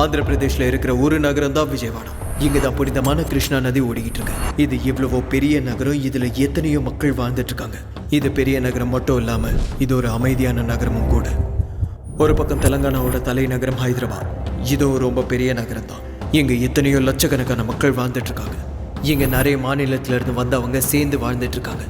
ஆந்திர பிரதேஷ்ல இருக்கிற ஒரு நகரம் தான் விஜயவாடா. இங்கதான் புனிதமான கிருஷ்ணா நதி ஓடிக்கிட்டு இருக்கு. இது இவ்வளவோ பெரிய நகரம், இதுல எத்தனையோ மக்கள் வாழ்ந்துட்டு இருக்காங்க. இது பெரிய நகரம் மட்டும் இல்லாம இது ஒரு அமைதியான நகரமும் கூட. ஒரு பக்கம் தெலங்கானாவோட தலைநகரம் ஹைதராபாத். இதுவும் ரொம்ப பெரிய நகரம் தான். இங்க எத்தனையோ லட்சக்கணக்கான மக்கள் வாழ்ந்துட்டு இருக்காங்க. இங்க நிறைய மாநிலத்தில இருந்து வந்தவங்க சேர்ந்து வாழ்ந்துட்டு இருக்காங்க.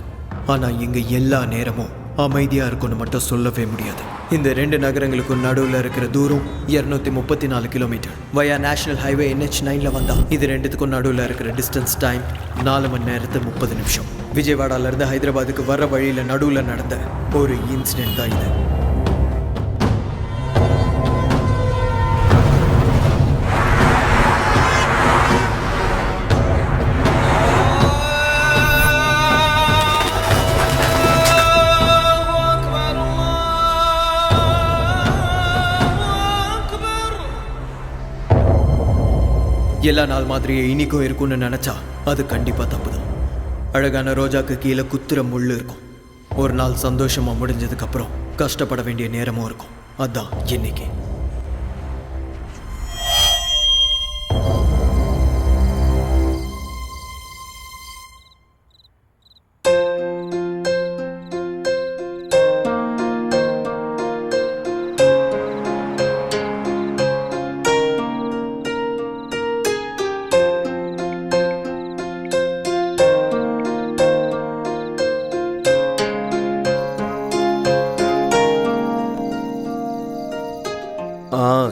ஆனா இங்க எல்லா நேரமும் அமைதியா இருக்கும்னு மட்டும் சொல்லவே முடியாது. இந்த ரெண்டு நகரங்களுக்கும் நடுவில் இருக்கிற தூரம் 234 கிலோமீட்டர். வயா நேஷனல் ஹைவே NH9ல வந்தா இது ரெண்டுத்துக்கும் நடுவில் இருக்கிற டிஸ்டன்ஸ் டைம் 4 மணி நேரத்து 30 நிமிஷம். விஜயவாடால இருந்து ஹைதராபாத்துக்கு வர வழியில நடுவில் நடந்த ஒரு இன்சிடென்ட் தான் இது. எல்லா நாள் மாதிரியே இனிக்கும் இருக்கும்னு நினைச்சா அது கண்டிப்பா தப்புதான். அழகான ரோஜாக்கு கீழே குத்துற முள்ளு இருக்கும். ஒரு நாள் சந்தோஷமா முடிஞ்சதுக்கு அப்புறம் கஷ்டப்பட வேண்டிய நேரமும் இருக்கும். அதான் இன்னைக்கு.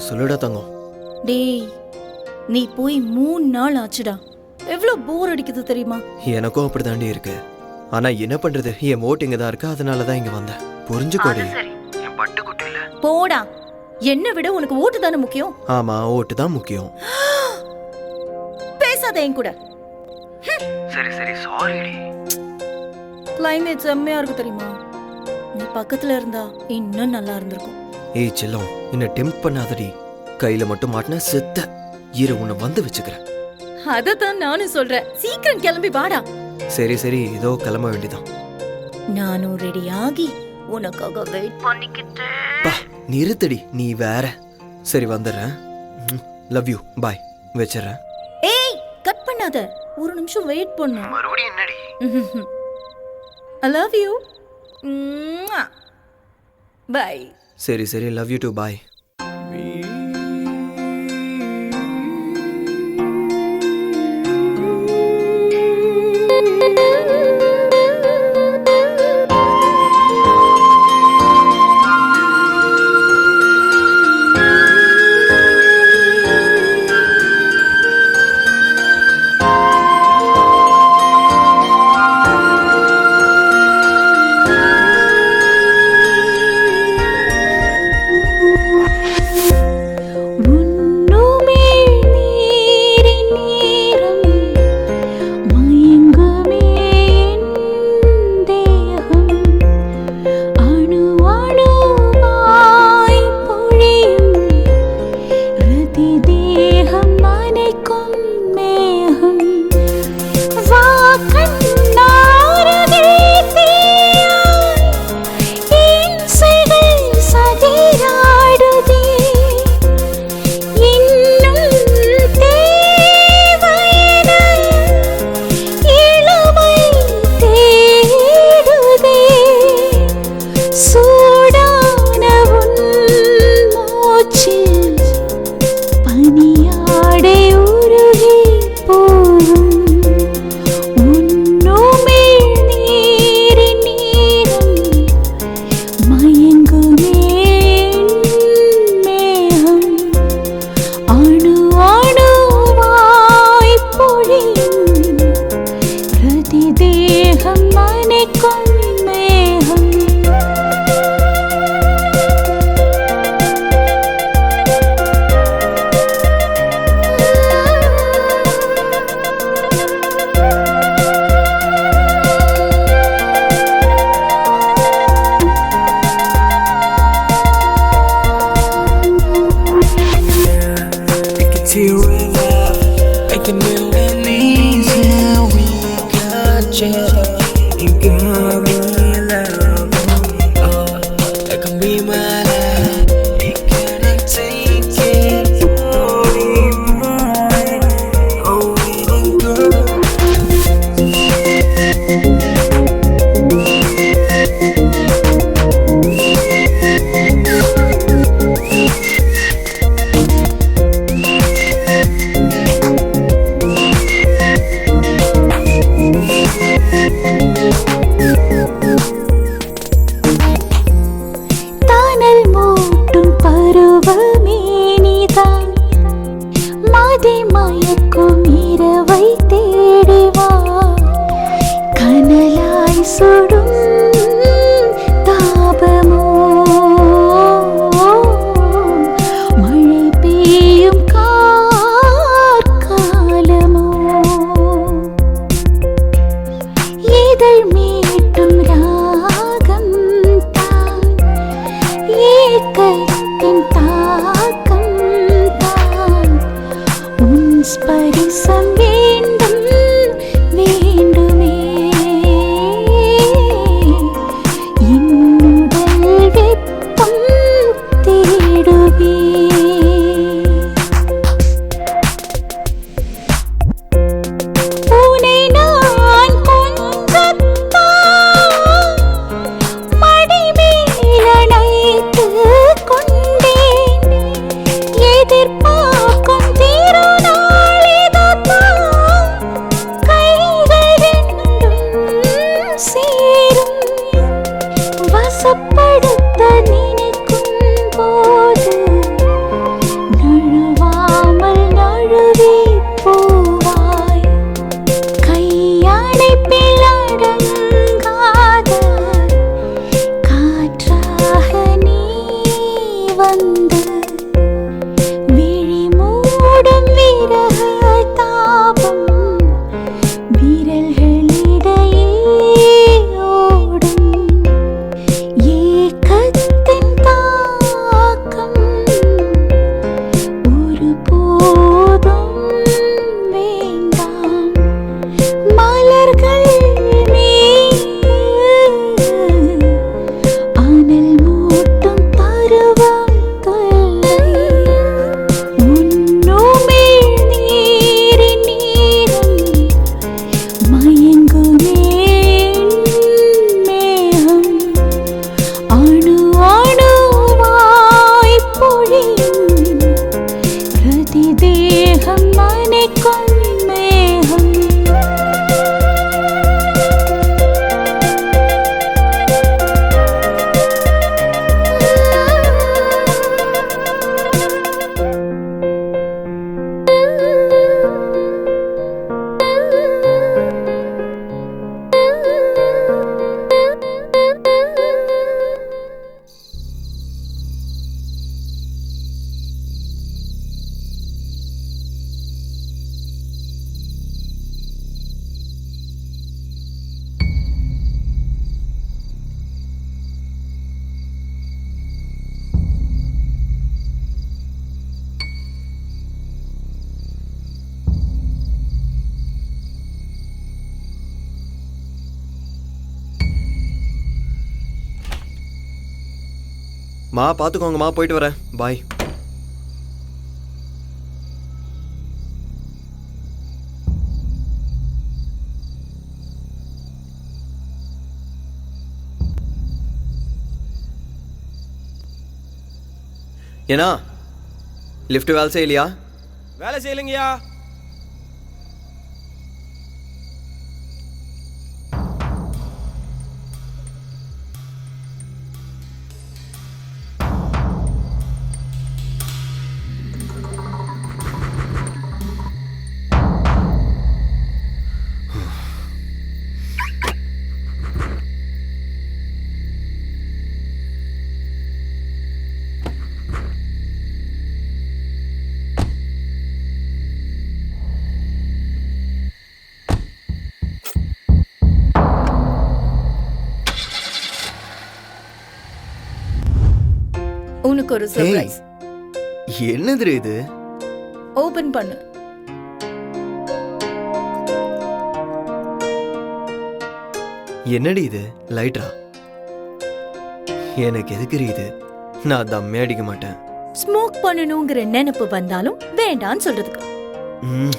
சொல்லுடா தங்கம். டேய், நீ போய் 3 நாள் ஆச்சுடா. எவ்வளவு போர் அடிக்குது தெரியுமா? எனக்கும் அப்படிதாண்டி இருக்கு. ஆனா என்ன பண்றது, என் ஓட்டு இங்க தான் இருக்கு, அதனாலதான் இங்க வந்தேன். புரிஞ்சுக்கோடி. போடா, என்ன விட உனக்கு ஓட்டு தானே முக்கியம். ஆமா, ஓட்டு தான் முக்கியம். பேசாத என் கூட. சரி சரி, சாரிடி. கிளைமேட் செம்மையா இருக்கு தெரியுமா? நீ பக்கத்துல இருந்தா இன்னும் நல்லா இருந்திருக்கும். ஏய் செல்லம், என்ன டெம்ப்ட் பண்ணாதடி. கையில மட்டும் மாட்டின செத்த. இரு, உன்னை வந்து வச்சுக்கிறேன். அததான் நானும் சொல்றேன், சீக்கிரம் கிளம்பி வாடா. சரி சரி, இதோ கிளம்ப வேண்டியதான். நானும் ரெடி ஆகி உனக்காக வெயிட் பண்ணிக்கிட்டேன். நிறுத்தடி, நீ வேற. சரி வந்துடுறேன். லவ் யூ, பாய். வச்சிடறேன். ஏய், கட் பண்ணாத, ஒரு நிமிஷம் வெயிட் பண்ணு. மறுபடியும் என்னடி? I love you. Bye. சரி சரி, love you to, bye. It can be my life. You cannot take it. மா பார்த்துக்கோங்கம்மா, போயிட்டு வரேன், பாய். ஏன்னா லிஃப்ட் வேலை செய்யலையா? வேலை செய்யலைங்கய்யா. உனக்கு ஒரு சர்ப்ரைஸ். என்னது இது? ஓபன் பண்ணு. என்னடி இது? லைட்டா? எனக்கு எதுக்கு இது? நான் தம்மே அடிக்க மாட்டேன். ஸ்மோக் பண்ணணுங்கிற நினைப்பு வந்தாலும் வேண்டான்னு சொல்றதுக்கு. ம்.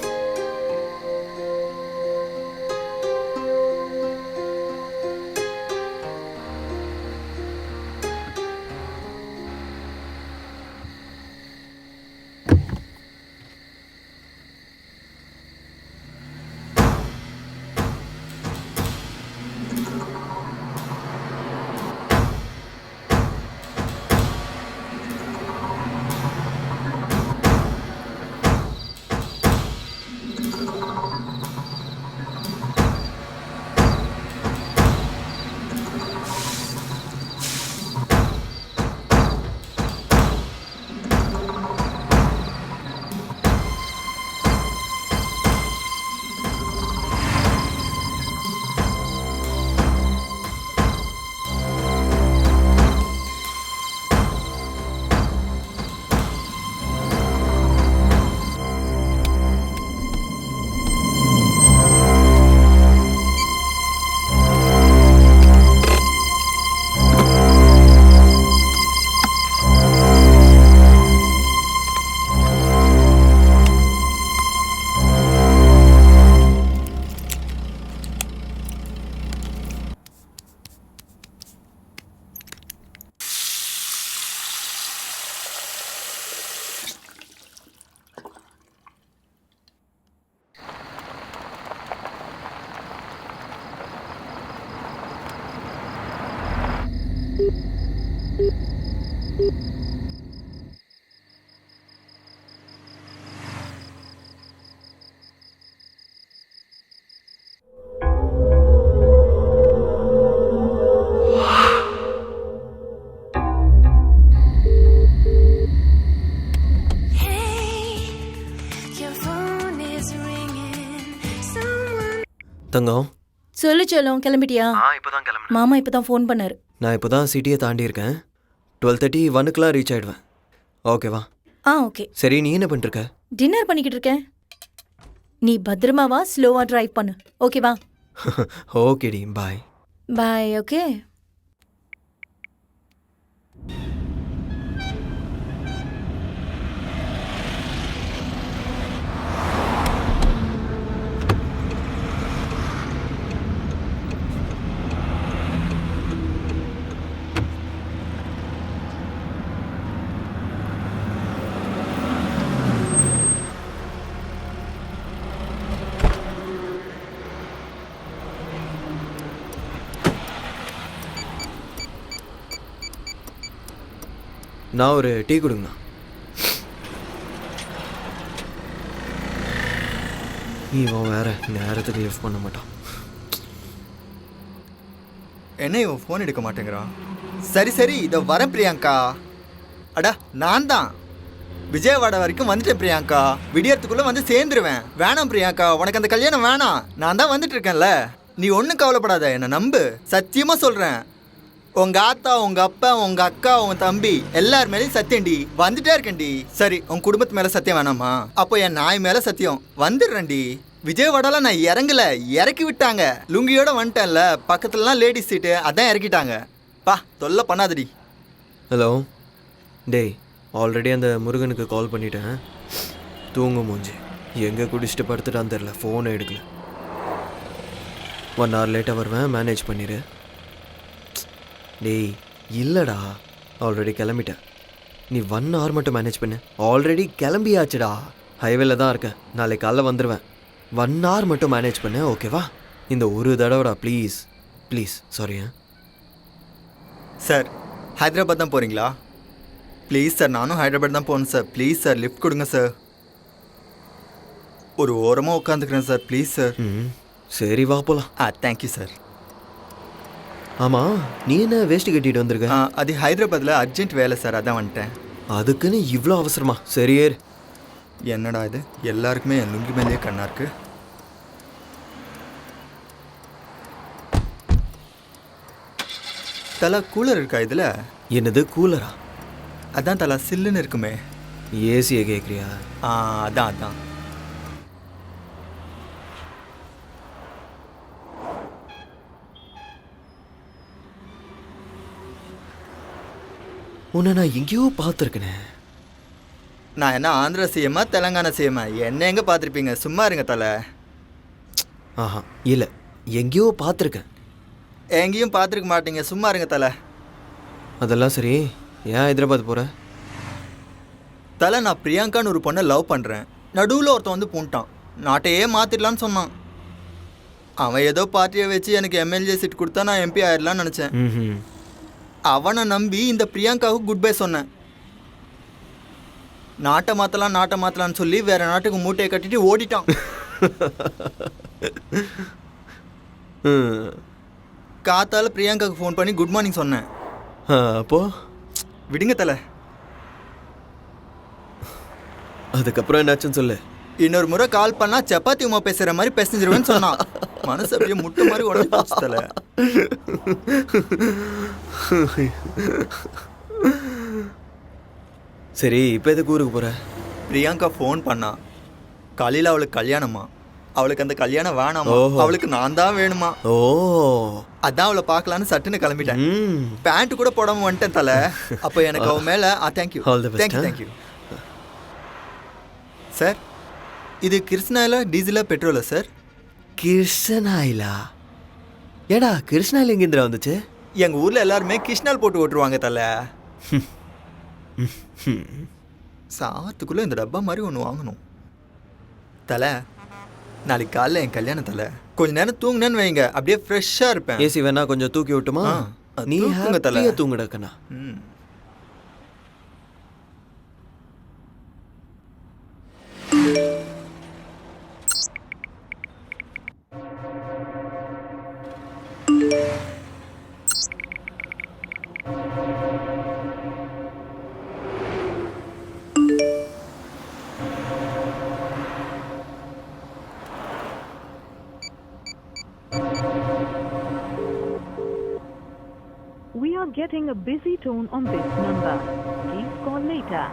தங்கம், சொல்லு செல்லம், கிளம்பிட்டியா? இப்போதான் கிளம்புறேன். மாமா இப்பதான் ஃபோன் பண்ணாரு. நான் இப்போதான் சிட்டியை தாண்டி இருக்கேன். 12:30 1க்குலாம் ரீச் ஆயிடுவேன். ஓகேவா? ஓகே. சரி, நீ என்ன பண்ணிருக்க? டின்னர் பண்ணிக்கிட்டு இருக்கேன். நீ பத்திரமாவா, ஸ்லோவா டிரைவ் பண்ணு. ஓகேவா? ஓகேடி, பாய். பாய். ஓகே. நான் ஒரு டீ கொடுங்கண்ணா. இவன் வேற நேரத்துக்கு லிஃப்ட் பண்ண மாட்டான். என்ன இவன் ஃபோன் எடுக்க மாட்டேங்கிறான்? சரி சரி, இதோ வரேன் பிரியாங்கா. அடா, நான் தான் விஜயவாடா வரைக்கும் வந்துட்டேன் பிரியாங்கா. விடியறதுக்குள்ளே வந்து சேர்ந்துருவேன். வேணாம் பிரியாங்கா, உனக்கு அந்த கல்யாணம் வேணாம். நான் தான் வந்துட்டு இருக்கேன்ல. நீ ஒன்றும் கவலைப்படாத, என்னை நம்பு. சத்தியமாக சொல்கிறேன். உங்கள் ஆத்தா, உங்கள் அப்பா, உங்கள் அக்கா, உங்கள் தம்பி எல்லார் மேலேயும் சத்தியம்டி. வந்துட்டே இருக்கேன்டி. சரி, உங்கள் குடும்பத்து மேலே சத்தியம் வேணாமா? அப்போ என் நாய் மேலே சத்தியம். வந்துடுறேன்டி. விஜயவாடால நான் இறங்கல, இறக்கி விட்டாங்க. லுங்கியோட வந்துட்டேன்ல, பக்கத்துலலாம் லேடிஸ் சீட்டு, அதான் இறக்கிட்டாங்க. பா, தொல்லை பண்ணாதடி. ஹலோ, டேய் ஆல்ரெடி அந்த முருகனுக்கு கால் பண்ணிட்டேன். தூங்கு மூஞ்சி. எங்கே குடிச்சிட்டு படுத்துட்டான்னு தெரில, ஃபோனை எடுக்கல. 1 hour லேட்டாக வருவேன், மேனேஜ் பண்ணிடு. டேய் இல்லைடா, ஆல்ரெடி கிளம்பிட்டேன். நீ 1 hour மட்டும் மேனேஜ் பண்ணு. ஆல்ரெடி கிளம்பியாச்சுடா, ஹைவேல தான் இருக்கேன். நாளைக்கு காலைல வந்துடுவேன். 1 hour மட்டும் மேனேஜ் பண்ணு, ஓகேவா? இந்த ஒரு தடவைடா please please. Sorry. Sir Hyderabad தான் போகிறீங்களா? ப்ளீஸ் சார், நானும் ஹைதராபாத் தான் போகணும் சார். ப்ளீஸ் சார், லிஃப்ட் கொடுங்க சார். ஒரு ஓரமாக உட்காந்துக்கிறேன் சார், ப்ளீஸ் சார். சரி வா போகலாம். Thank you sir. ஆமாம், நீ என்ன வேஷ்டி கட்டிட்டு வந்திருக்க? அது ஹைதராபாத்தில் அர்ஜென்ட் வேலை சார், அதான் வந்துட்டேன். அதுக்குன்னு இவ்வளோ அவசரமா? சரி ஏறு. என்னடா இது, எல்லாருக்குமே என் லுங்கி மேலேயே கண்ணா இருக்கு. தலா கூலர் இருக்கா இதில்? என்னது கூலரா? அதான் தலா சில்லுன்னு இருக்குமே. ஏசியை கேட்குறியா? அதான். உன்னை நான் எங்கேயோ பார்த்துருக்கேனே. நான் என்ன ஆந்திரா சிஎம்மா தெலங்கானா சிஎம்மா? என்ன எங்கே பார்த்துருப்பீங்க, சும்மா இருங்க தலை. ஆஹா இல்லை, எங்கேயோ பார்த்துருக்கேன். எங்கேயும் பார்த்துருக்க மாட்டீங்க, சும்மா இருங்க தலை. அதெல்லாம் சரி, ஏன் ஹைதராபாத் போகிற? தலை, நான் பிரியங்கான்னு ஒரு பொண்ணை லவ் பண்ணுறேன். நடுவில் ஒருத்தன் வந்து பூண்டான், நாட்டையே மாற்றிடலான்னு சொன்னான். அவன் ஏதோ பார்ட்டியை வச்சு எனக்கு எம்எல்ஏ சீட் கொடுத்தா நான் எம்பி ஆயிடலான்னு நினச்சேன். அவனை நம்பி இந்த பிரியங்காவுக்கு குட் பை சொன்னேன். நாட்டை மாற்றலான்னு சொல்லி வேற நாட்டுக்கு மூட்டையை கட்டிட்டு ஓடிட்டான். காத்தால பிரியங்காவுக்கு ஃபோன் பண்ணி குட் மார்னிங் சொன்னேன். அப்போ விடுங்க தலை. அதுக்கப்புறம் என்னாச்சுன்னு சொல்லு. இன்னொரு முறை கால் பண்ணா சப்பாத்தி உமா பேசுற மாதிரி பேசிஞ்சிருவேன்னு சொன்னான். மனசு அப்படியே முட்டை மாதிரி உடனே போச்சு தலை. சரி, இப்போ எதுக்கு ஊருக்கு போகிற? பிரியங்கா ஃபோன் பண்ணா. காலையில் அவளுக்கு கல்யாணமா. அவளுக்கு அந்த கல்யாணம் வேணாமா, அவளுக்கு நான் தான் வேணுமா. ஓ, அதான் அவளை பார்க்கலான்னு சட்டுன்னு கிளம்பிட்டேன். பேண்ட் கூட போடாம வந்துட்டேன் தலை. அப்போ எனக்கு அவன் மேலே தேங்க்யூ தேங்க்யூ. சார், இது கிருஷ்ணாயிலா டீசலா பெட்ரோலா சார்? கிருஷ்ணாயிலா? ஏடா கிருஷ்ணாயில் எங்கேந்திரா வந்துச்சு? எங்கள் ஊரில் எல்லாருமே கிருஷ்ணால் போட்டு ஓட்டுருவாங்க தலை. சாத்துக்குள்ளே இந்த டப்பா மாதிரி ஒன்று வாங்கணும் தலை. நாளைக்கு காலைல என் கல்யாணம் தலை. கொஞ்ச நேரம் தூங்குனேன்னு வைங்க, அப்படியே ஃப்ரெஷ்ஷாக இருப்பேன். ஏசி வேணா கொஞ்சம் தூக்கி விட்டுமா? நீ தலை தூங்குடக்கண்ணா. We are getting a busy tone on this number. Please call later.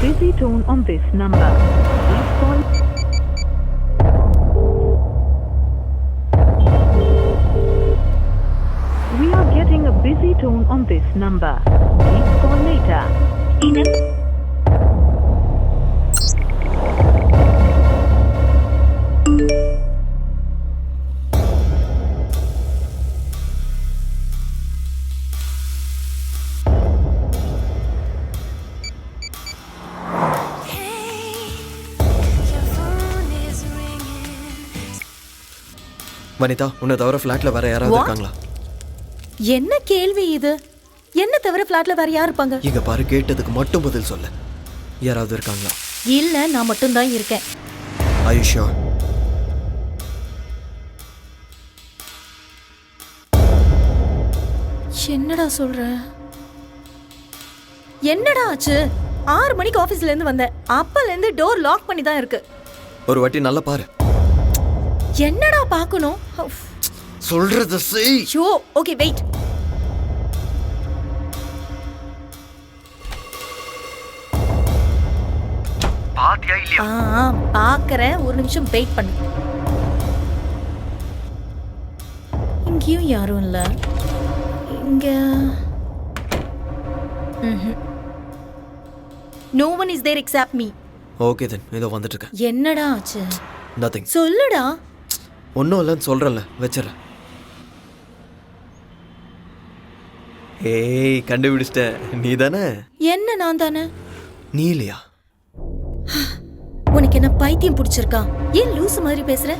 Busy tone on this number. Please call. We are getting a busy tone on this number. Please call later. Hey, your phone is ringing. Vanitha, உன்னை தவிர ஃப்ளாட்ல வேற யாராவது What? இருக்காங்களா? என்ன கேள்வி இது? என்ன தவிர ஃப்ளாட்ல வேற யார் இருப்பாங்க? இங்க பாரு, கேட்டதுக்கு மட்டும் பதில் சொல்லு. யாராவது இருக்காங்களா? இல்ல, நான் மட்டும் தான் இருக்கேன். Are you sure? என்னடா சொல்ற? என்னடா ஆச்சு? 6 மணிக்கு ஆபீஸ்ல இருந்து வந்தேன். அப்பல இருந்து டோர் லாக் பண்ணி தான் இருக்கு. ஒரு வாட்டி நல்லா பாரு. என்னடா பார்க்கணும்? சொல்றத செய். Show, okay wait. பாத்தியா இல்லையா? பார்க்கறேன், ஒரு நிமிஷம் வெயிட் பண்ணு. இங்கேயும் யாரும் இல்ல. இங்க No one is there except me. Okay then, இதோ வந்துட்டு இருக்கேன். என்னடா ஆச்சு? நதிங். சொல்லுடா. ஒன்றும் இல்லைன்னு சொல்கிறேன்ல, வச்சிடறேன். ஏய், கண்டுபிடிச்சிட்ட. நீ தானே? என்ன நான் தானே? நீ இல்லையா? உனக்கு என்ன பைத்தியம் பிடிச்சிருக்கா? ஏன் லூசு மாதிரி பேசுற?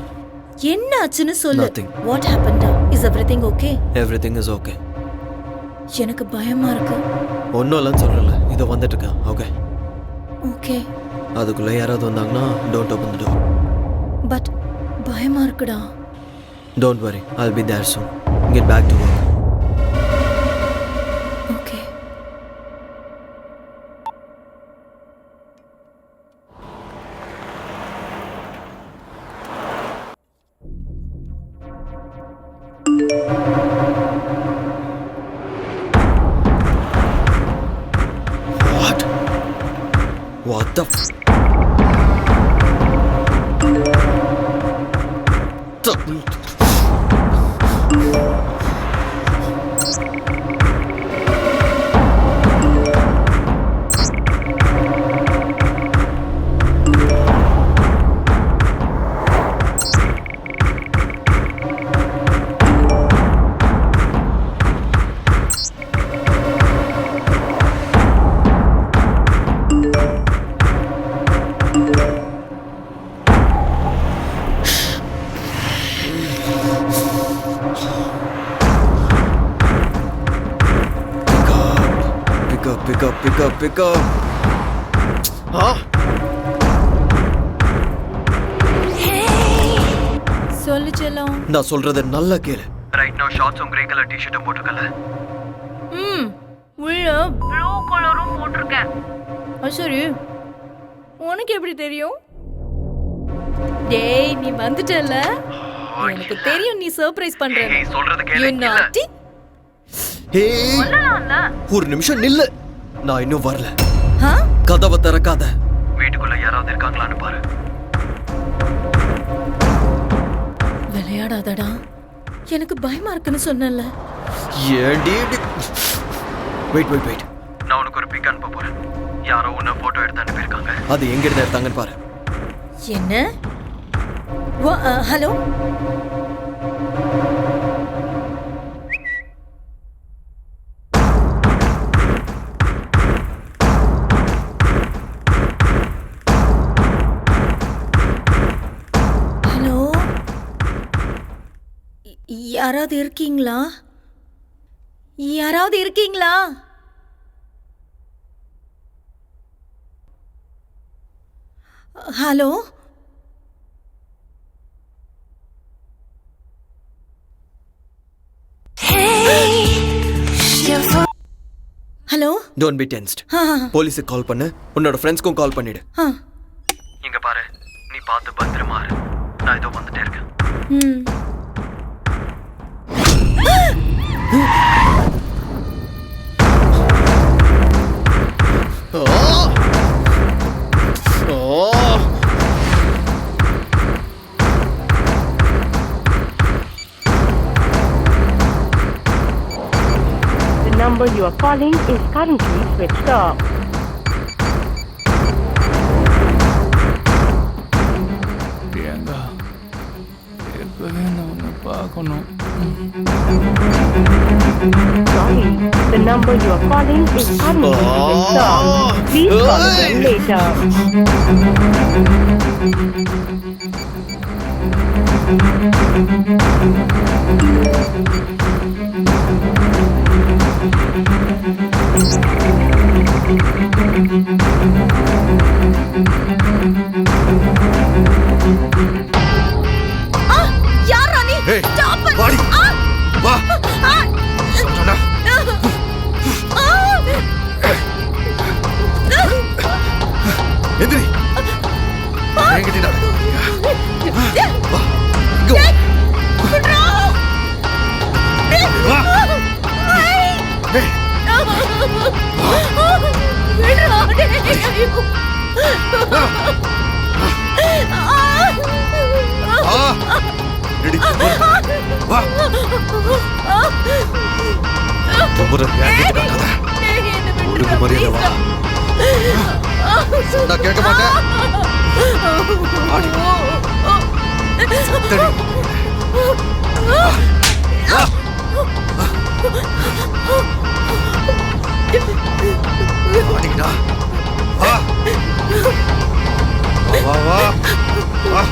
என்ன ஆச்சுன்னு சொல்லு. Nothing. What happened? Is everything okay? Everything is okay. எனக்கு பயமா இருக்கு. ஒன்றும் இல்லைன்னு சொல்கிறேன்ல, இதோ வந்துட்டு இருக்கேன். ஓகே. ஓகே. அதுக்குள்ளே யாராவது வந்தாங்கன்னா don't open the door. But பயமா இருக்குடா. Don't worry, I'll be there soon. Get back to work. Okay. What the Pick up. சொல்லு செல்லம். நான் சொல்றத நல்லா கேளு. Right now shorts grey colour t-shirt போட்டுக்கல. உள்ள ப்ளூ கலரும் போட்டிருக்கேன். சரி, உனக்கு எப்படி தெரியும்? டேய், நீ வந்துட்டல. எனக்கு தெரியும் நீ சர்ப்ரைஸ் பண்ற. நீ சொல்றத கேளு. You naughty. ஒரு நிமிஷம் நில்லு. நான் இன்னும் வரல. கதவை திறக்காத. வீட்டுக்குள்ள யாராவது இருக்காங்களான்னு பாரு. விளையாடாதடா. எனக்கு பயமா இருக்குன்னு சொன்னல. ஏண்டி? வெயிட். நான் உனக்கு ஒரு பிக் அனுப்ப போறேன். யாரோ உன்னை போட்டோ எடுத்து அனுப்பியிருக்காங்க. அது எங்க இருந்து எடுத்தாங்கன்னு பாரு. என்ன? ஹலோ. யாராவது இருக்கீங்களா? Hello. Hello. Don't be tensed. போலீஸுக்கு கால் பண்ணு. உன்னோட ஃப்ரெண்ட்ஸ்க்கும் கால் பண்ணிடு. இங்க பாரு, நீ பார்த்து பத்திரமா இரு. நான் இதோ வந்துட்டே இருக்கேன். The number you are calling is currently switched off. Priyanka, எப்பவே நான் உன்னை பார்க்கணும். Sorry, the number you are calling is currently switched off. Please call again later. யாரா நீ? ஏய், Stop it. வாடி. வா. சொல்றேன்டா. எந்திரி. என்கிட்ட நட. வா. இங்க வா. வா. ஏய். வா. ரெடி. வா. தொம்புற என்கிட்ட காட்டாத. ஒழுங்கு மரியாதை வா. சொன்னா கேட்க மாட்டேன். ஆடி. சத்தடி. வா. வா. ஆடிடா. வா. வா வா வா.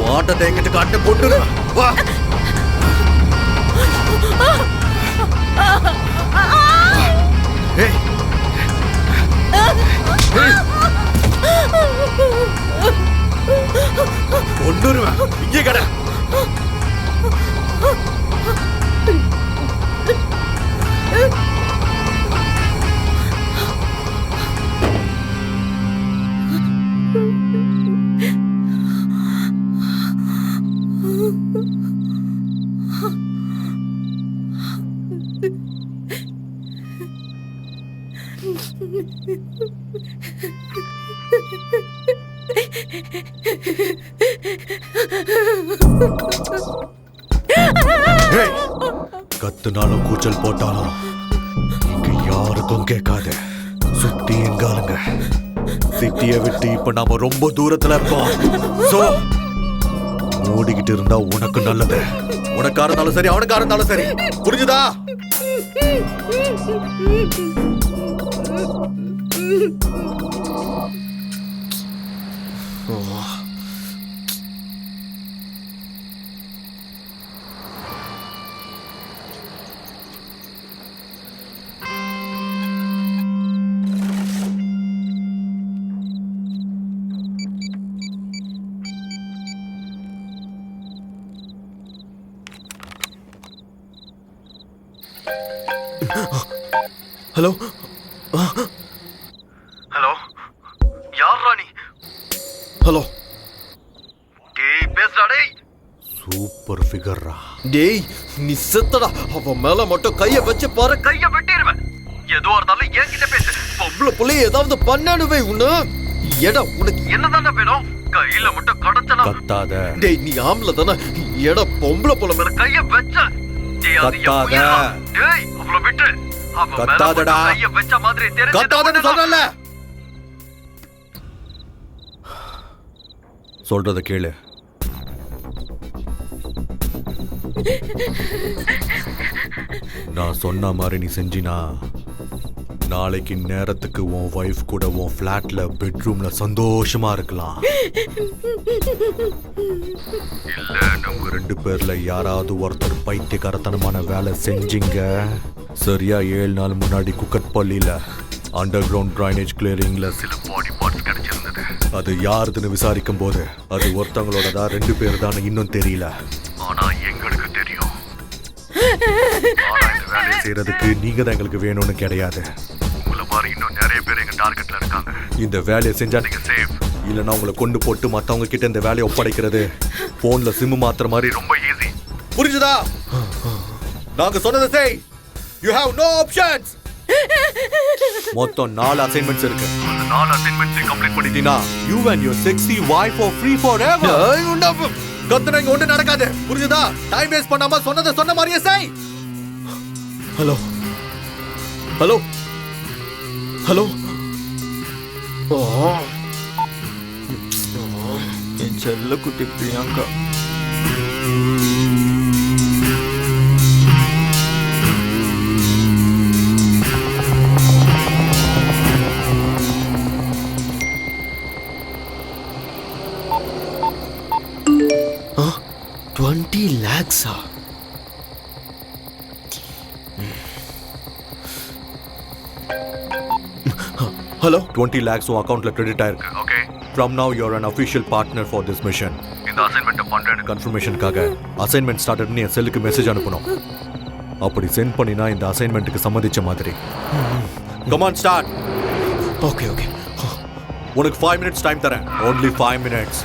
வாட்டத்தை என்கிட்ட காட்ட கொண்டு வா. ஏய். ஏய். கொண்டுருவேன். இங்கே கடை. ஏய். கத்துனாலும் கூச்சல் போட்டாலும் இங்க யாருக்கும் கேட்காது. சுத்தி எங்காலுங்க. சிட்டியை விட்டு இப்ப நாம ரொம்ப தூரத்துல இருக்கோம். சோ ஓடிக்கிட்டு இருந்தா உனக்கு நல்லது. உனக்கா இருந்தாலும் சரி, அவனுக்கா இருந்தாலும் சரி. புரிஞ்சுதா? ஹலோ. ஹலோ. யார் ராணி? ஹலோ. டேய் பேசுடா டேய். சூப்பர் ஃபிகர்ரா. டேய் நீ செத்தடா. அவன் மேல மட்டும் கைய வச்சு பாரு, கைய வெட்டிடுவேன். எதுவா இருந்தாலும் என்கிட்ட பேசு. பொம்பளை புள்ளைய ஏதாவது பண்ணானுவே உன்ன. எடா உனக்கு என்னதானே வேணும்? கையில மட்டும் கடத்தனா. கத்தாத. டேய் நீ ஆம்பளை தானே. எடா பொம்பளை புள்ள மேல கைய வச்ச. டேய் அது கத்தாத. டேய் அவளை விட்டு. கத்தாதடா. கைய வச்ச மாதிரி தெரிஞ்சு. கத்தாதன்னு சொல்றல. சொல்றத கேளு. நான் சொன்ன மாதிரி நீ செஞ்சினா நாளைக்கு நேரத்துக்கு உன் வைஃப் கூட உன் ஃபிளாட்ல பெட்ரூம்ல சந்தோஷமா இருக்கலாம். இல்ல நம்ம 2 பேர்ல யாராவது ஒருத்தர் பைத்தியக்காரத்தனமான வேலை செஞ்சீங்க. சரியா 7 நாள் முன்னாடி குக்கட்பள்ளியில அண்டர் கிரவுண்ட் டிரைனேஜ் கிளியரிங்ல சில பாடி பார்ட்ஸ் கிடைச்சிருந்தது. அது யாருதுன்னு விசாரிக்கும் போது அது ஒருத்தவங்களோடதா 2 பேர் தான் இன்னும் தெரியல. ஆனா எங்களுக்கு தெரியும். வேலை செய்யறதுக்கு நீங்க தான் எங்களுக்கு வேணும்னு கிடையாது. உங்களை மாதிரி இன்னும் நிறைய பேர் எங்க டார்கெட்ல இருக்காங்க. இந்த வேலையை செஞ்சா நீங்க சேஃப். இல்லைன்னா உங்களை கொண்டு போட்டு மத்தவங்க கிட்ட இந்த வேலையை ஒப்படைக்கிறது போன்ல சிம் மாத்துற மாதிரி ரொம்ப ஈஸி. புரிஞ்சுதா? நாங்க சொன்னதை செய். You have no options. மொத்தம் 4 அசைன்மெண்ட்ஸ் இருக்கு. அந்த 4 அசைன்மெண்ட்ஸ் கம்ப்ளீட் பண்ணிட்டீனா you and your sexy wife are free forever. கத்துனங்க ஒண்ணு நடக்காது. புரிஞ்சுதா? டைம் வேஸ்ட் பண்ணாம சொன்னதை சொன்ன மாதிரியே செய். ஹலோ. ஹலோ. ஹலோ. என் செல்ல குட்டி பிரியங்கா. 20 lakhs-ஆ? ஹலோ 20 lakhs உன் அக்கௌண்ட்ல கிரெடிட் ஆயிருக்கு. Okay, from now you are an official partner for this mission. இந்த அசைன்மெண்ட் பண்றேன் கன்ஃபர்மேஷனுக்காக அசைன்மெண்ட் ஸ்டார்டட்னு என் செல்லுக்கு மெசேஜ் அனுப்பணும். அப்படி சென்ட் பண்ணினா இந்த அசைன்மெண்ட்டுக்கு சம்மதிச்ச மாதிரி. Come on start. Okay okay. உனக்கு 5 minutes டைம் தரேன். only 5 minutes.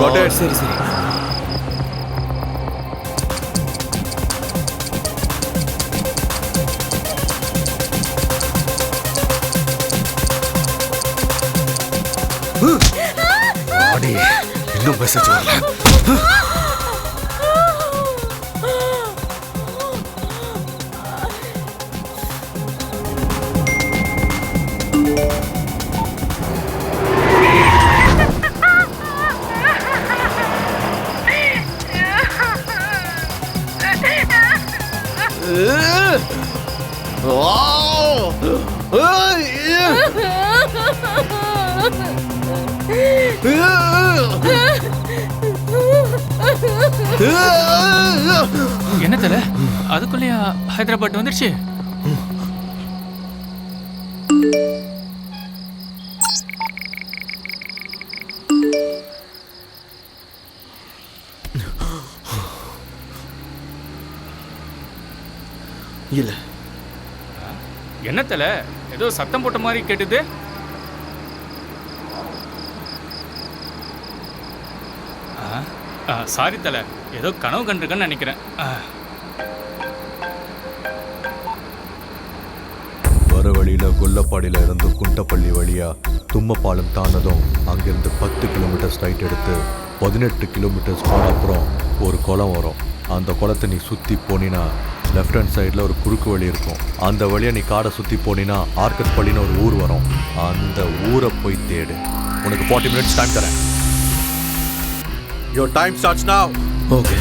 Got it? சரி சரி. இன்னும் மெசேஜ் வரல. என்ன தல அதுக்குள்ளேயா ஹைதராபாத் வந்துருச்சு? இல்ல. என்ன தல ஏதோ சத்தம் போட்ட மாதிரி கேட்டுது? சாரி தல, ஏதோ கனவு கண்டிருக்கேன்னு நினைக்கிறேன். வர வழியில கொல்லப்பாடியில இருந்து குண்டப்பள்ளி வழியா தும்மப்பாலம் தாண்டதும் அங்கிருந்து 10 கிலோமீட்டர் ஸ்ட்ரைட் எடுத்து 18 கிலோமீட்டர்ஸ் போன அப்புறம் ஒரு குளம் வரும். அந்த குளத்தை நீ சுற்றி போனினா லெஃப்ட் ஹேண்ட் சைடில் ஒரு குறுக்கு வழி இருக்கும். அந்த வழியை நீ காடை சுற்றி போனினா ஆர்கட் பள்ளின்னு ஒரு ஊர் வரும். அந்த ஊரை போய் தேடு. உனக்கு 40 minutes டைம் தரேன். Your time starts now. Okay.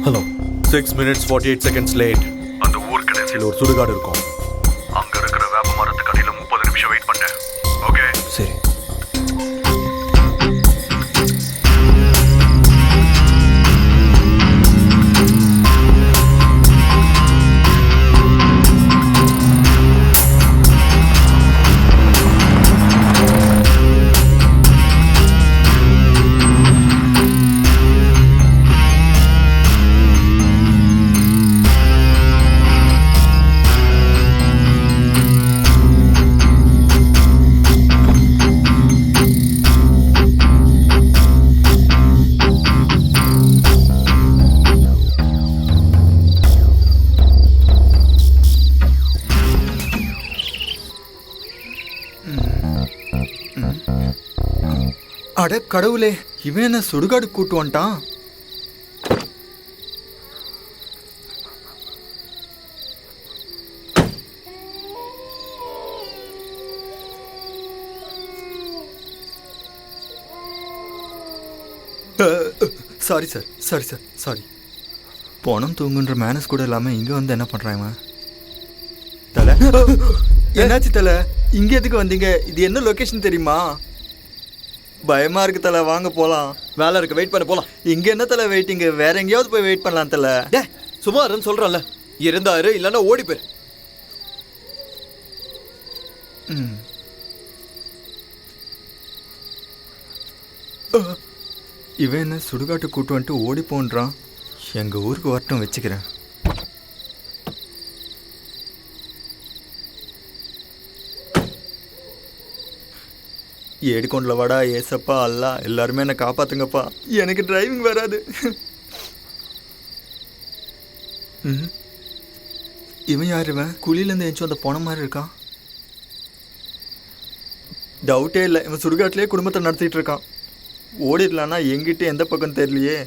Hello. 6 minutes 48 seconds late. அந்த ஊர் கடைசியில் ஒரு சுடுகாடு இருக்கும். அங்க இருக்கிற வேப்ப மரத்துக்கு அடியில 30 நிமிஷம் வெயிட் பண்ணேன். ஓகே சரி. அட கடவுளே, இவன் என்ன சுடுகாடு கூட்டு வந்துட்டான்? Sorry sir, sorry sir, sorry. போனம் தூங்குன்ற மேனஸ் கூட இல்லாமல் இங்கே வந்து என்ன பண்ணுறாங்க? தலை என்னாச்சு தலை? இங்கே எதுக்கு வந்தீங்க? இது என்ன லொக்கேஷன் தெரியுமா? பயமா இருக்கு தலை, வாங்க போகலாம். வேலை இருக்கு, வெயிட் பண்ண போகலாம். இங்கே என்ன தலை வெயிட்டிங்க? வேற எங்கேயாவது போய் வெயிட் பண்ணலாம் தலை. டே சும்மா இருன்னு சொல்கிறேன்ல. இருந்தாரு இல்லைன்னா ஓடி போயிரு. இவன் என்ன சுடுகாட்டு கூட்டு வந்துட்டு ஓடி போன்றான். எங்கள் ஊருக்கு வரட்டும், வச்சுக்கிறேன். ஏடிக்கொண்டில் வாடா ஏசப்பா அல்லா, எல்லாருமே என்னை காப்பாத்துங்கப்பா, எனக்கு டிரைவிங் வராது. இவன் யார்? இவன் குழியிலேருந்து எழுந்தும் அந்த போன மாதிரி இருக்கான். டவுட்டே இல்லை, இவன் சுடுகாட்டிலே குடும்பத்தை நடத்திட்டு இருக்கான். ஓடிடலான்னா எங்கிட்ட எந்த பக்கம் தெரியலையே.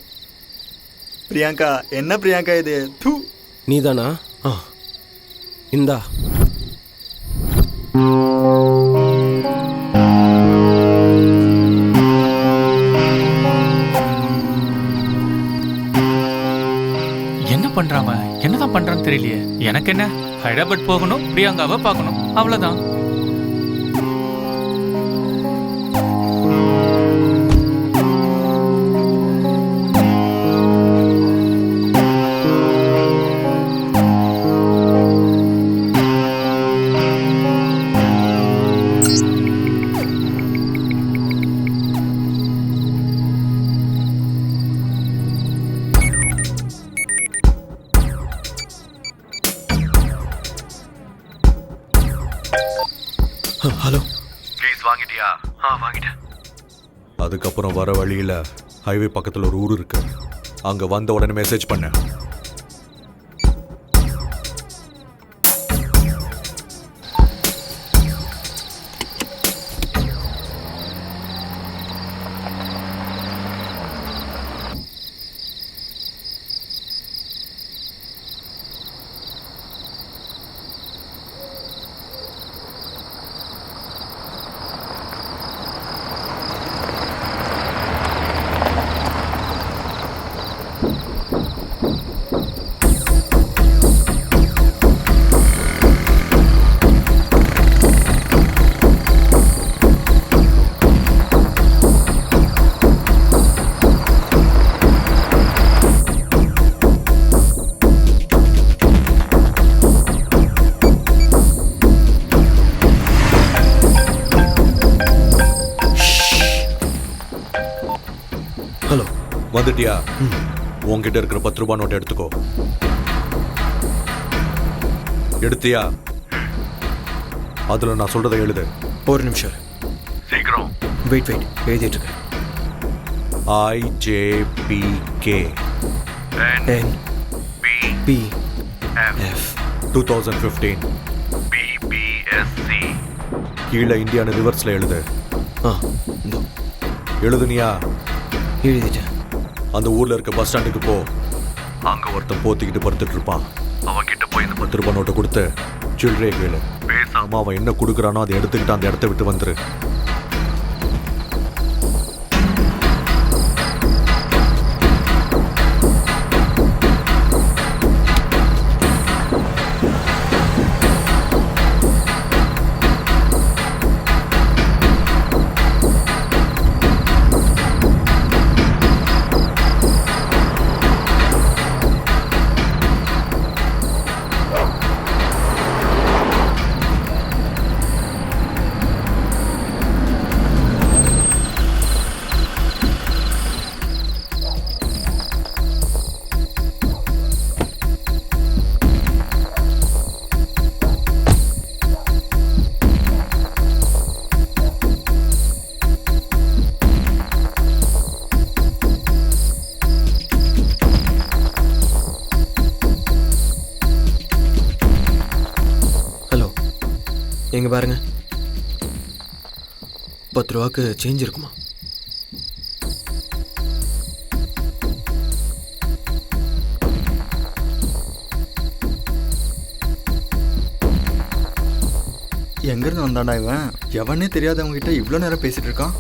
பிரியாங்கா, என்ன பிரியாங்கா இது? தூ, நீதானா? இந்தா. என்ன பண்றாம, என்னதான் பண்றான்னு தெரியலையே. எனக்கு என்ன, ஹைதராபாத் போகணும், பிரியாங்காவை பார்க்கணும், அவ்வளவுதான். ஹலோ. ப்ளீஸ் வாங்கிட்டியா? வாங்கிட்டேன். அதுக்கப்புறம் வர வழியில் ஹைவே பக்கத்தில் ஒரு ஊர் இருக்கு. அங்கே வந்த உடனே மெசேஜ் பண்ணேன். ஹலோ. வந்துட்டியா? உங்ககிட்ட இருக்கிற 10 ரூபாய் நோட்டை எடுத்துக்கோ. எடுத்தியா? அதில் நான் சொல்றதை எழுது. ஒரு நிமிஷம் சீக்கிரம். வெயிட் எழுதிட்டு இருக்கேன். IJPK NPF 2015 BBSC. கீழே இந்தியான்னு ரிவர்ஸில் எழுது. எழுதுனியா? எழுதிட்டேன். அந்த ஊர்ல இருக்க பஸ் ஸ்டாண்டுக்கு போ. அங்க ஒருத்தன் போத்திக்கிட்டு படுத்துட்டு இருப்பான். அவன்கிட்ட போய் இந்த 10 ரூபாய் நோட்டை கொடுத்து சில்லறையை கேளு. பேசாம அவன் என்ன கொடுக்குறானோ அதை எடுத்துக்கிட்டு அந்த இடத்த விட்டு வந்துரு. எங்க பாருங்க, 10 ரூபாய்க்கு சேஞ்ச் இருக்குமா? எங்கேருந்து வந்தாண்டா இவன்? எவனே தெரியாதவங்க கிட்ட இவ்வளோ நேரம் பேசிட்டு இருக்கான்.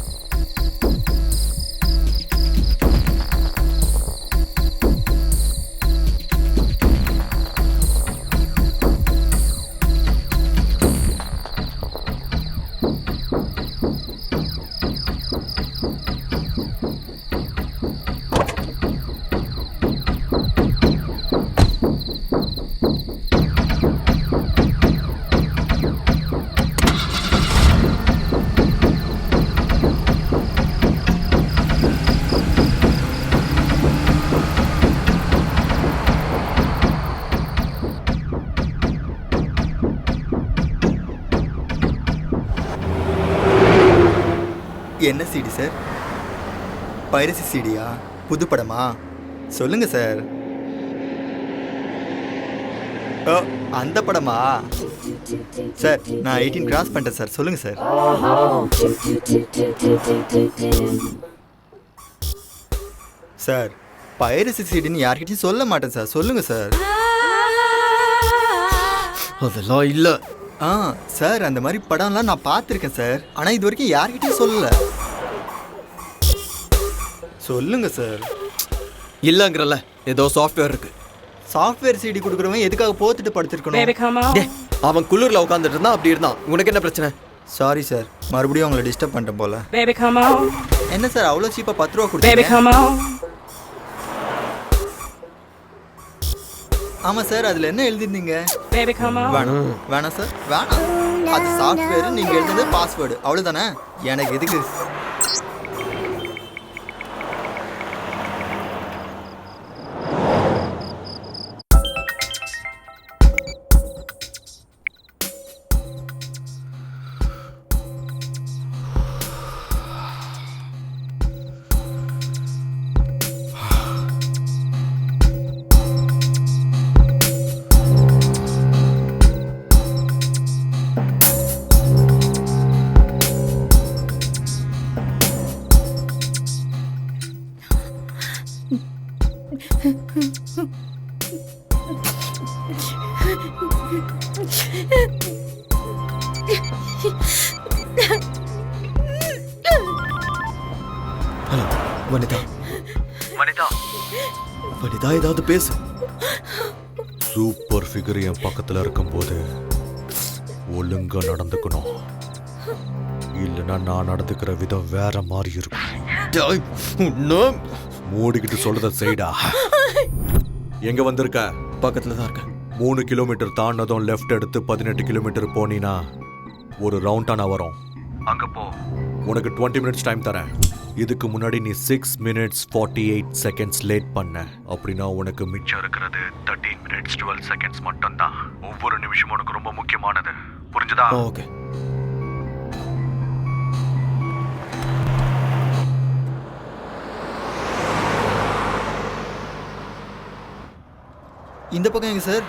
என்ன சிடி சார்? பைரசி சிடியா? புது படமா? சொல்லுங்க சார். ஓ, அந்த படமா? சார் நான் 18 கிராஸ் பண்ணிட்டேன் சார். சொல்லுங்க சார். சார் பைரசி சிடின்னு யார்கிட்டயும் சொல்ல மாட்டேன் சார். சொல்லுங்க சார். அதெல்லாம் இல்ல. சார் அந்த மாதிரி படம்லாம் நான் பார்த்துருக்கேன் சார். ஆனால் இது வரைக்கும் யார்கிட்டயும் சொல்லல. சொல்லுங்க சார். இல்லங்கிறல்ல, ஏதோ சாஃப்ட்வேர் இருக்கு. சாஃப்ட்வேர் சிடி கொடுக்குறவன் எதுக்காக போத்துட்டு படுத்திருக்கணும்? டேய், அவன் குளிர்ல உட்காந்துட்டு இருந்தான், அப்படி இருந்தான். உனக்கு என்ன பிரச்சனை? சாரி சார், மறுபடியும் உங்களை டிஸ்டர்ப் பண்ணிட்டேன் போல. Baby, come on. என்ன சார் அவ்வளோ சீப்பாக 10 ரூபா Baby, கொடுத்தீங்க? come on. ஆமாம் சார், அதில் என்ன எழுதிருந்தீங்க? Baby, come on. வேணாம் சார், வேணாம். அது சாஃப்ட்வேர், நீங்கள் எழுதுனது பாஸ்வேர்டு, அவ்வளோதானே. எனக்கு எதுக்கு? ஹலோ வனிதா. வனிதா, வனிதா, ஏதாவது பேசு. சூப்பர் ஃபிகர் என் பக்கத்தில் இருக்கும்போது ஒழுங்கா நடந்துக்கணும். இல்லைன்னா நான் நடந்துக்கிற விதம் வேற மாதிரி இருக்கும். டேய், உன்னை- மூடிக்கிட்டு சொல்றத செய்டா. எங்க வந்திருக்க? பக்கத்துல தான் இருக்கேன். 3 கிலோமீட்டர் தாண்டதும் லெஃப்ட் எடுத்து 18 கிலோமீட்டர் போனீன்னா ஒரு ரவுண்டானா வரும். அங்க போ. உனக்கு 20 மினிட்ஸ் டைம் தரேன். இதுக்கு முன்னாடி நீ 6 மினிட்ஸ் 48 செகண்ட்ஸ் லேட் பண்ண. அப்படின்னா உனக்கு மிச்சம் இருக்கிறது 13 மினிட்ஸ் 12 செகண்ட்ஸ் மட்டும்தான். ஒவ்வொரு நிமிஷமும் உனக்கு ரொம்ப முக்கியமானது. புரிஞ்சுதா? ஓகே. இந்த பக்கம் எங்க சார்?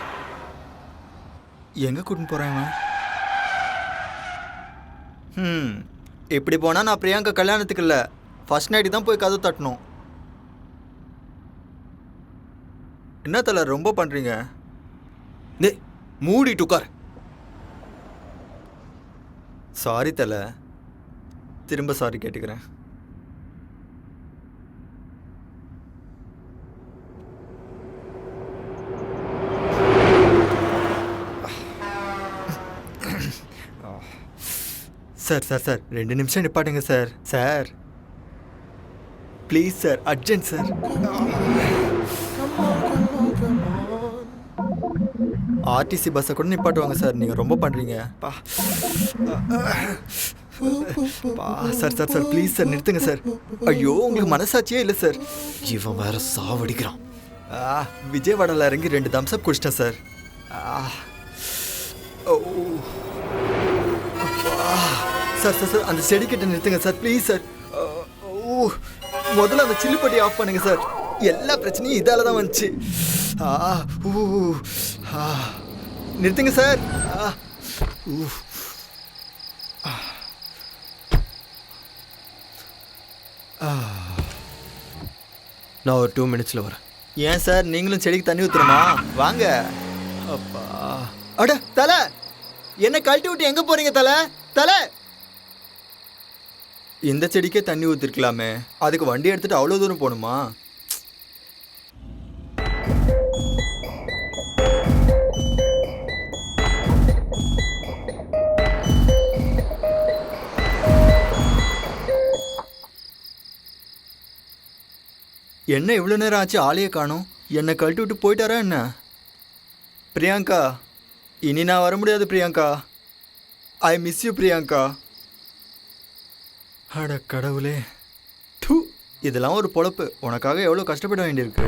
எங்க கூட்டின்னு போறேன் இவன்? இப்படி போனால் நான் பிரியாங்கா கல்யாணத்துக்கு இல்லை, ஃபர்ஸ்ட் நைட்டு தான் போய் கதவு தட்டணும். என்ன தலை ரொம்ப பண்ணுறீங்க? டேய், மூடிட்டு உட்கார். சாரி தலை, திரும்ப சாரி கேட்டுக்கிறேன். சார் சார் சார் 2 நிமிஷம் நிப்பாட்டுங்க sir. Sir please sir, urgent sir. RTC பஸ்ஸை கூட நிப்பாட்டுவாங்க சார், நீங்கள் ரொம்ப பண்ணுறீங்க. Sir sir sir please sir நிறுத்துங்க சார். ஐயோ உங்களுக்கு மனசாட்சியே இல்லை சார். இவன் வேற சாவடிக்கிறான். விஜயவாடாவில் இறங்கி 2 தம்ஸ்அப் குடிச்சிட்டேன் சார். சார் சார் சார் அந்த செடி கிட்ட நிறுத்துங்க சார் ப்ளீஸ் சார். முதல்ல அந்த சில்லுப்பட்டி ஆஃப் பண்ணுங்க சார். எல்லா பிரச்சனையும் இதால தான் வந்துச்சு. நிறுத்துங்க சார். நான் ஒரு 2 மினிட்ஸில் வரேன். ஏன் சார் நீங்களும் செடிக்கு தண்ணி ஊற்றுறமா? வாங்க. அப்பா அட தலை, என்ன கழட்டி விட்டு எங்கே போகிறீங்க தலை? தலை, இந்த செடிக்கே தண்ணி ஊற்றிருக்கலாமே, அதுக்கு வண்டி எடுத்துகிட்டு அவ்வளோ தூரம் போகணுமா? என்ன இவ்வளோ நேரம் ஆச்சு, ஆளையே காணோம். என்னை கழட்டி விட்டு போயிட்டாரா என்ன? பிரியாங்கா, இனி நான் வர முடியாது Priyanka. I miss you Priyanka. அட கடவுளே, டூ, இதெல்லாம் ஒரு பொழப்பு. உனக்காக எவ்வளோ கஷ்டப்பட வேண்டியிருக்கு.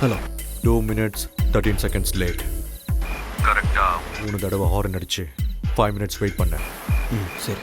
Hello 2 minutes 13 seconds late. கரெக்டாக 3 தடவை ஹார்ன் அடிச்சு 5 minutes வெயிட் பண்ணேன். ம் சரி.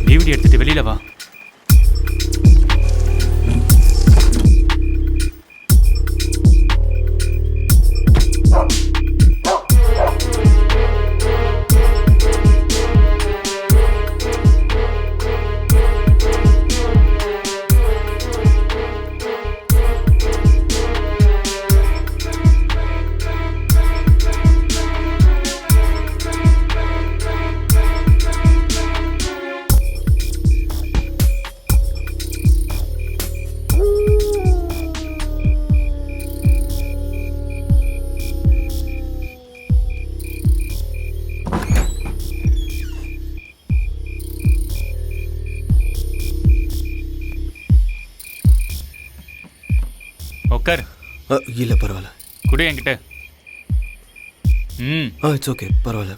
டிவிடி எடுத்துட்டு வெளியில வா. உட்கார். இல்லை பரவாயில்ல. குடு என்கிட்ட. ம் இட்ஸ் ஓகே, பரவாயில்ல.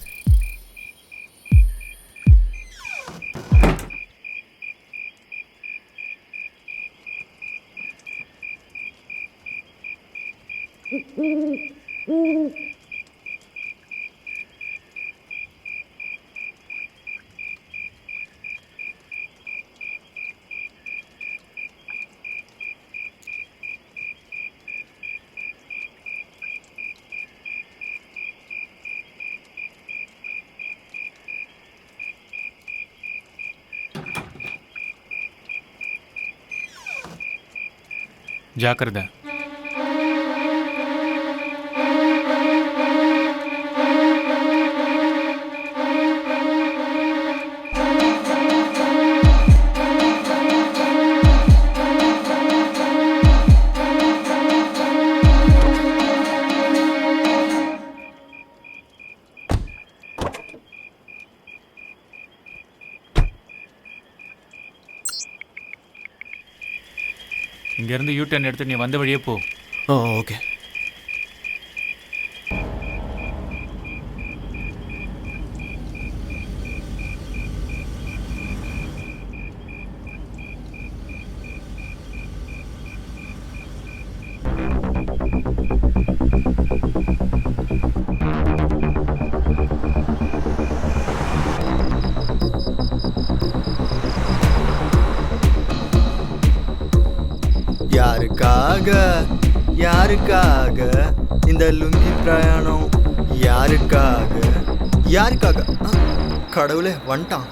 ஜாக்கிரதை. இங்கேருந்து யூ-டர்ன் எடுத்து நீ வந்த வழியே போ. ஓகே. யாருக்காக இந்த லுங்கி பிரயாணம்? யாருக்காக? கடவுளே வந்துட்டான்.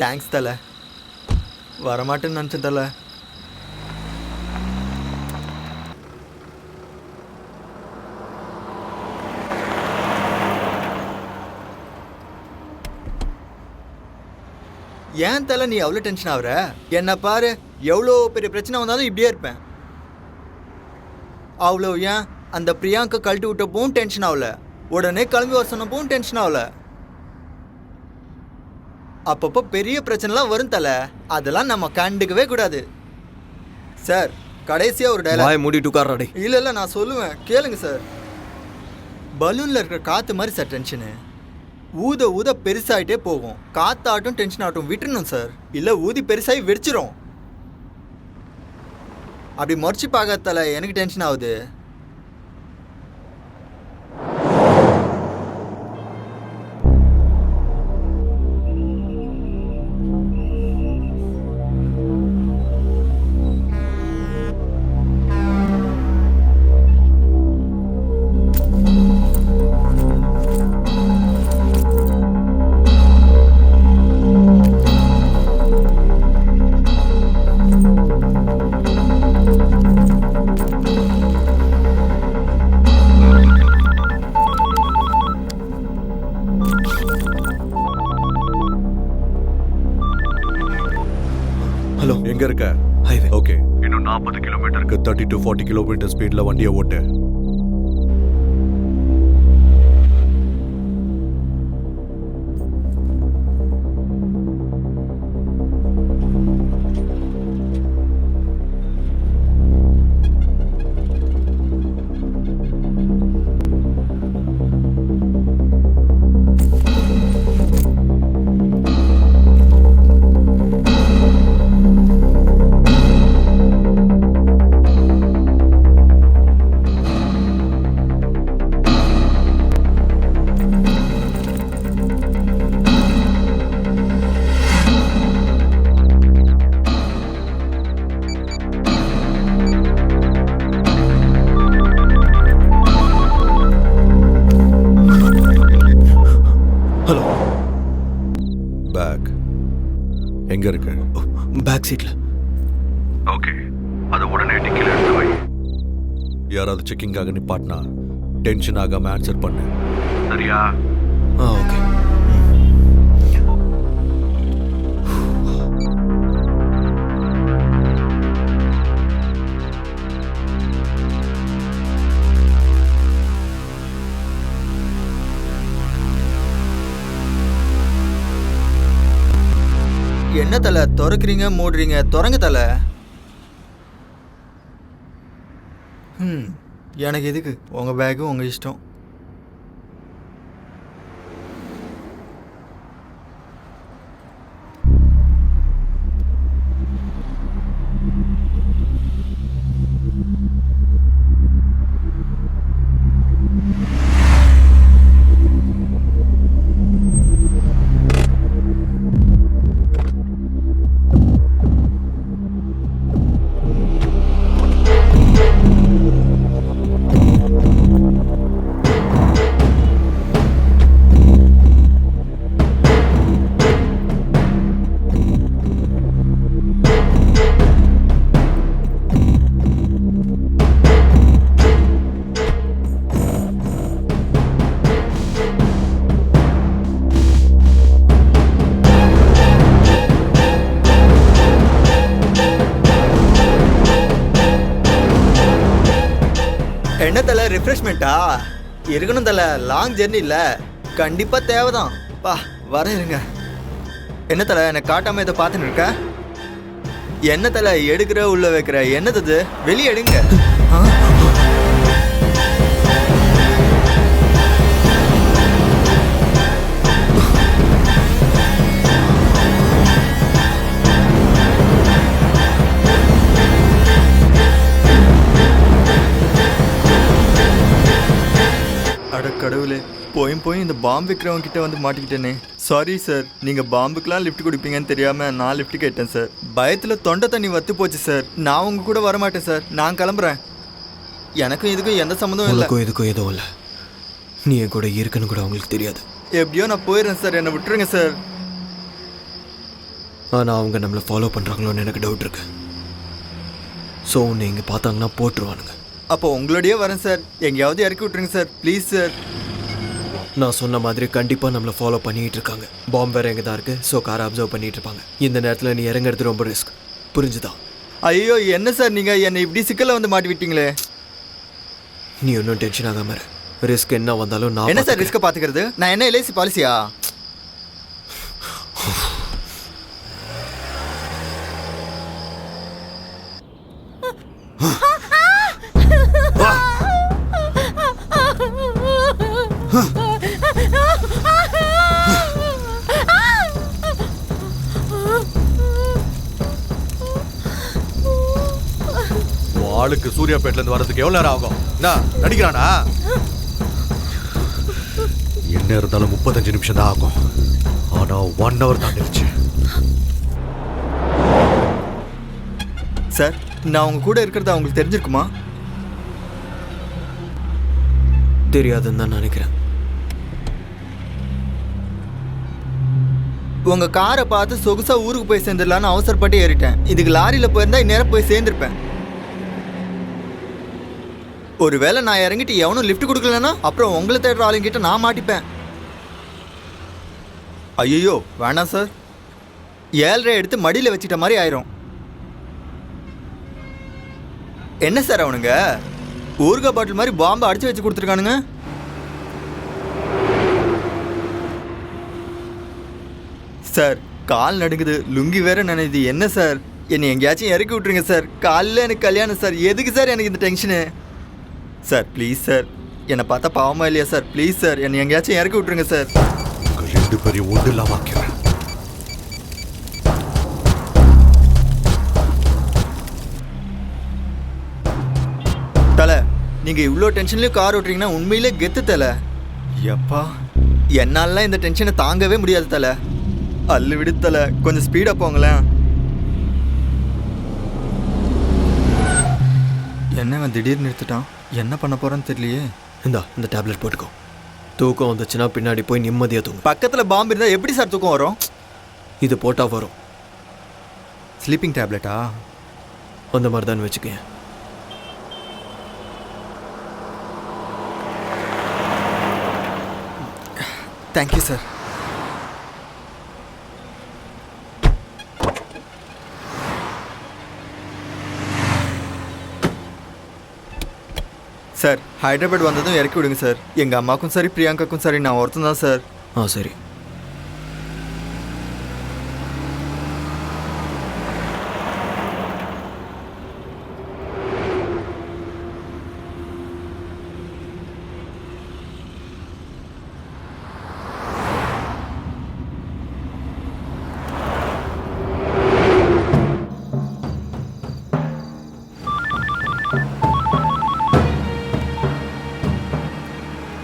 தேங்க்ஸ் தலை. வரமாட்டேன்னு நினச்சேன் தலை. ஏன் தலை நீ அவ்வளோ டென்ஷன் ஆகுற? என்ன பாரு, எவ்வளோ பெரிய பிரச்சனை வந்தாலும் இப்படியே இருப்பேன். அவ்வளோ ஏன் அந்த பிரியாங்கா கழட்டி விட்டப்பவும் டென்ஷன் ஆகல, உடனே கிளம்பி வர சொன்னப்பவும் டென்ஷன் ஆகல. அப்பப்போ பெரிய பிரச்சனைலாம் வரும் தலை, அதெல்லாம் நம்ம கண்டுக்கவே கூடாது. சார் கடைசியாக ஒரு டைலாக். மூடிட்டு உட்கார்றாடே. இல்லை நான் சொல்லுவேன், கேளுங்க சார். பலூனில் இருக்கிற காற்று மாதிரி சார் டென்ஷனு. ஊத பெருசாகிட்டே போகும். காத்தாட்டும் டென்ஷன் ஆகட்டும் விட்டுறணும் சார், இல்லை ஊதி பெருசாகி வெடிச்சிரும். அப்படி முறைச்சி பார்க்கறதால எனக்கு டென்ஷன் ஆகுது. 40 கிலோமீட்டருக்கு 30 to 40 கிலோமீட்டர் ஸ்பீடில் வண்டியை ஓட்டு. ஹலோ, பேக் எங்க இருக்கு? பேக் சீட்ல. ஓகே, அதை உடனே டிக்கில எடுத்து வை. யாராவது செக்கிங்காக நிப்பாட்டினா டென்ஷன் ஆகாம ஆன்சர் பண்ணு, சரியா? ஓகே. என்ன தலை திறக்கிறீங்க மூடுறீங்க? திறங்க தலை. எனக்கு எதுக்கு உங்கள் பேக்கு உங்கள் இஷ்டம். என்ன தலை ரிஃப்ரெஷ்மெண்ட்டா? இருக்கணும் தலை, லாங் ஜெர்னி இல்லை, கண்டிப்பாக தேவைதான். பா வர இருங்க. என்ன தலை எனக்கு காட்டாமல் இதை பார்த்துன்னு இருக்க? என்ன தலை எடுக்கிற உள்ள வைக்கிற? என்னது வெளியே எடுங்க. அட கடவுளே, போய் இந்த பாம்பு விற்கிறவங்க கிட்ட வந்து மாட்டிக்கிட்டேனே. சாரி சார், நீங்கள் பாம்புக்கெலாம் லிஃப்ட் கொடுப்பீங்கன்னு தெரியாமல் நான் லிஃப்ட் கேட்டேன் சார். பயத்தில் தொண்டை தண்ணி வத்து போச்சு சார். நான் உங்கள் கூட வரமாட்டேன் சார், நான் கிளம்புறேன். எனக்கும் இதுக்கும் எந்த சம்மந்தமும் இல்லை. இதுக்கும் எதுவும் இல்லை. நீ என் கூட இருக்குன்னு கூட அவங்களுக்கு தெரியாது. எப்படியோ நான் போயிடுறேன் சார், என்னை விட்டுருங்க சார். ஆனால் அவங்க நம்மளை ஃபாலோ பண்ணுறாங்களோன்னு எனக்கு டவுட் இருக்கு. ஸோ உன்னை இங்கே பார்த்தாங்கன்னா போட்டுருவானுங்க. அப்போ உங்களோடய வரேன் சார், எங்கேயாவது இறக்கி விட்டுருங்க சார், ப்ளீஸ் சார். நான் சொன்ன மாதிரி கண்டிப்பாக நம்மளை ஃபாலோ பண்ணிகிட்டு இருக்காங்க. பாம்பு வேறு எங்கே தான் இருக்குது, ஸோ காரை அப்சர்வ் பண்ணிகிட்டு இருப்பாங்க. இந்த நேரத்தில் நீ இறங்குறது ரொம்ப ரிஸ்க், புரிஞ்சுதா? ஐயோ என்ன சார் நீங்கள் என்னை இப்படி சிக்கலில் வந்து மாட்டி விட்டீங்களே. நீ ஒன்றும் டென்ஷன் ஆகாம இரு. ரிஸ்க் என்ன வந்தாலும் நான் என்ன சார் ரிஸ்க்கை பார்த்துக்கிறது? நான் என்ன எல்ஐசி பாலிசியா? ஆளுக்கு சூர்யாபேட்ல இருந்து வரதுக்கு எவ்வளவு நேரம் ஆகும்? என்ன நடிக்கிறானா? என்ன இருந்தாலும் 35 நிமிஷம் தான் ஆகும். ஆனா 1 hour தாண்டிடுச்சு. சார், நான் உங்க கூட இருக்கிறது அவங்களுக்கு தெரிஞ்சிருக்குமா? தெரியாதுன்னு தான் நினைக்கிறேன். உங்க காரை பார்த்து சொகுசா ஊருக்கு போய் சேர்ந்துடலான்னு அவசரப்பட்டு ஏறிட்டேன். இதுக்கு லாரியில் போயிருந்தா இந்நேரம் போய் சேர்ந்துருப்பேன். ஒருவேளை நான் இறங்கிட்டு எவனும் லிஃப்ட் கொடுக்கலன்னா அப்புறம் உங்களை தேடுற ஆளுங்கிட்ட நான் மாட்டிப்பேன். ஐயோ வேணாம் சார், 7.5 எடுத்து மடியில் வச்சுட்ட மாதிரி ஆயிரும். என்ன சார் அவனுங்க ஊறுகாய் பாட்டில் மாதிரி பாம்பை அடிச்சு வச்சு கொடுத்துருக்கானுங்க. சார் கால் நடுங்குது, லுங்கி வேற நினைது. என்ன சார் என்னை எங்கேயாச்சும் இறக்கி விட்டுருங்க சார். காலையில் எனக்கு கல்யாணம் சார். எதுக்கு சார் எனக்கு இந்த டென்ஷனு? சார் ப்ளீஸ் சார், என்னை பார்த்தா பாவமா இல்லையா சார்? ப்ளீஸ் சார் என்னை எங்கேயாச்சும் இறக்கி விட்டுருங்க சார். உங்கள் 2 பேரையும் ஒன்று இல்லாம ஆக்கிறேன். தலை, நீங்கள் இவ்வளோ டென்ஷன்லேயும் கார் ஓட்டுறீங்கன்னா உண்மையிலே கெத்து தலை. எப்பா என்னாலலாம் இந்த டென்ஷனை தாங்கவே முடியாது தலை. அல்லு விடு தலை, கொஞ்சம் ஸ்பீடாக போங்களேன். என்னவன் திடீர்னு நிறுத்திட்டான்? என்ன பண்ண போகிறான்னு தெரியலையே. இந்த டேப்லெட் போட்டுக்கோ. தூக்கம் வந்துச்சுன்னா பின்னாடி போய் நிம்மதியாக தூங்கும். பக்கத்தில் பாம்பு இருந்தால் எப்படி சார் தூக்கம் வரும்? இது போட்டால் வரும். ஸ்லீப்பிங் டேப்லெட்டா? அந்த மாதிரி தான் வச்சுக்கேன். Thank you sir. சார் ஹைதராபாத் வந்ததும் இறக்கி விடுங்க சார். எங்கள் அம்மாவுக்கும் சரி பிரியாங்காக்கும் சரி நான் ஒருத்தன் தான் சார். சரி.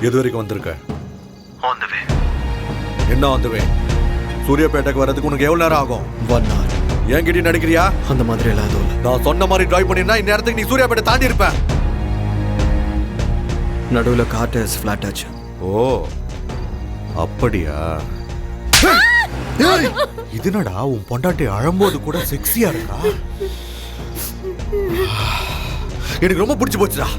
எது வரைக்கும் வந்திருக்க? என்ன வந்துவே? சூரியப்பேட்டைக்கு வர்றதுக்கு உனக்கு எவ்வளவு நேரம் ஆகும்? 1 hour. என்கிட்ட நடிக்கிறியா? அந்த மாதிரி எல்லாம் எதுவும் இல்லை. நான் சொன்ன மாதிரி டிரைவ் பண்ணிருந்தா இந்த நேரத்துக்கு நீ சூர்யாப்பேட்டை தாண்டி இருப்ப. நடுவில் கார் டயர்ஸ் ஃப்ளாட் ஆச்சு. ஓ அப்படியா? இதுனடா உன் பொண்டாட்டி அழும்போது கூட செக்ஸியா இருக்கா? எனக்கு ரொம்ப பிடிச்சு போச்சுடா.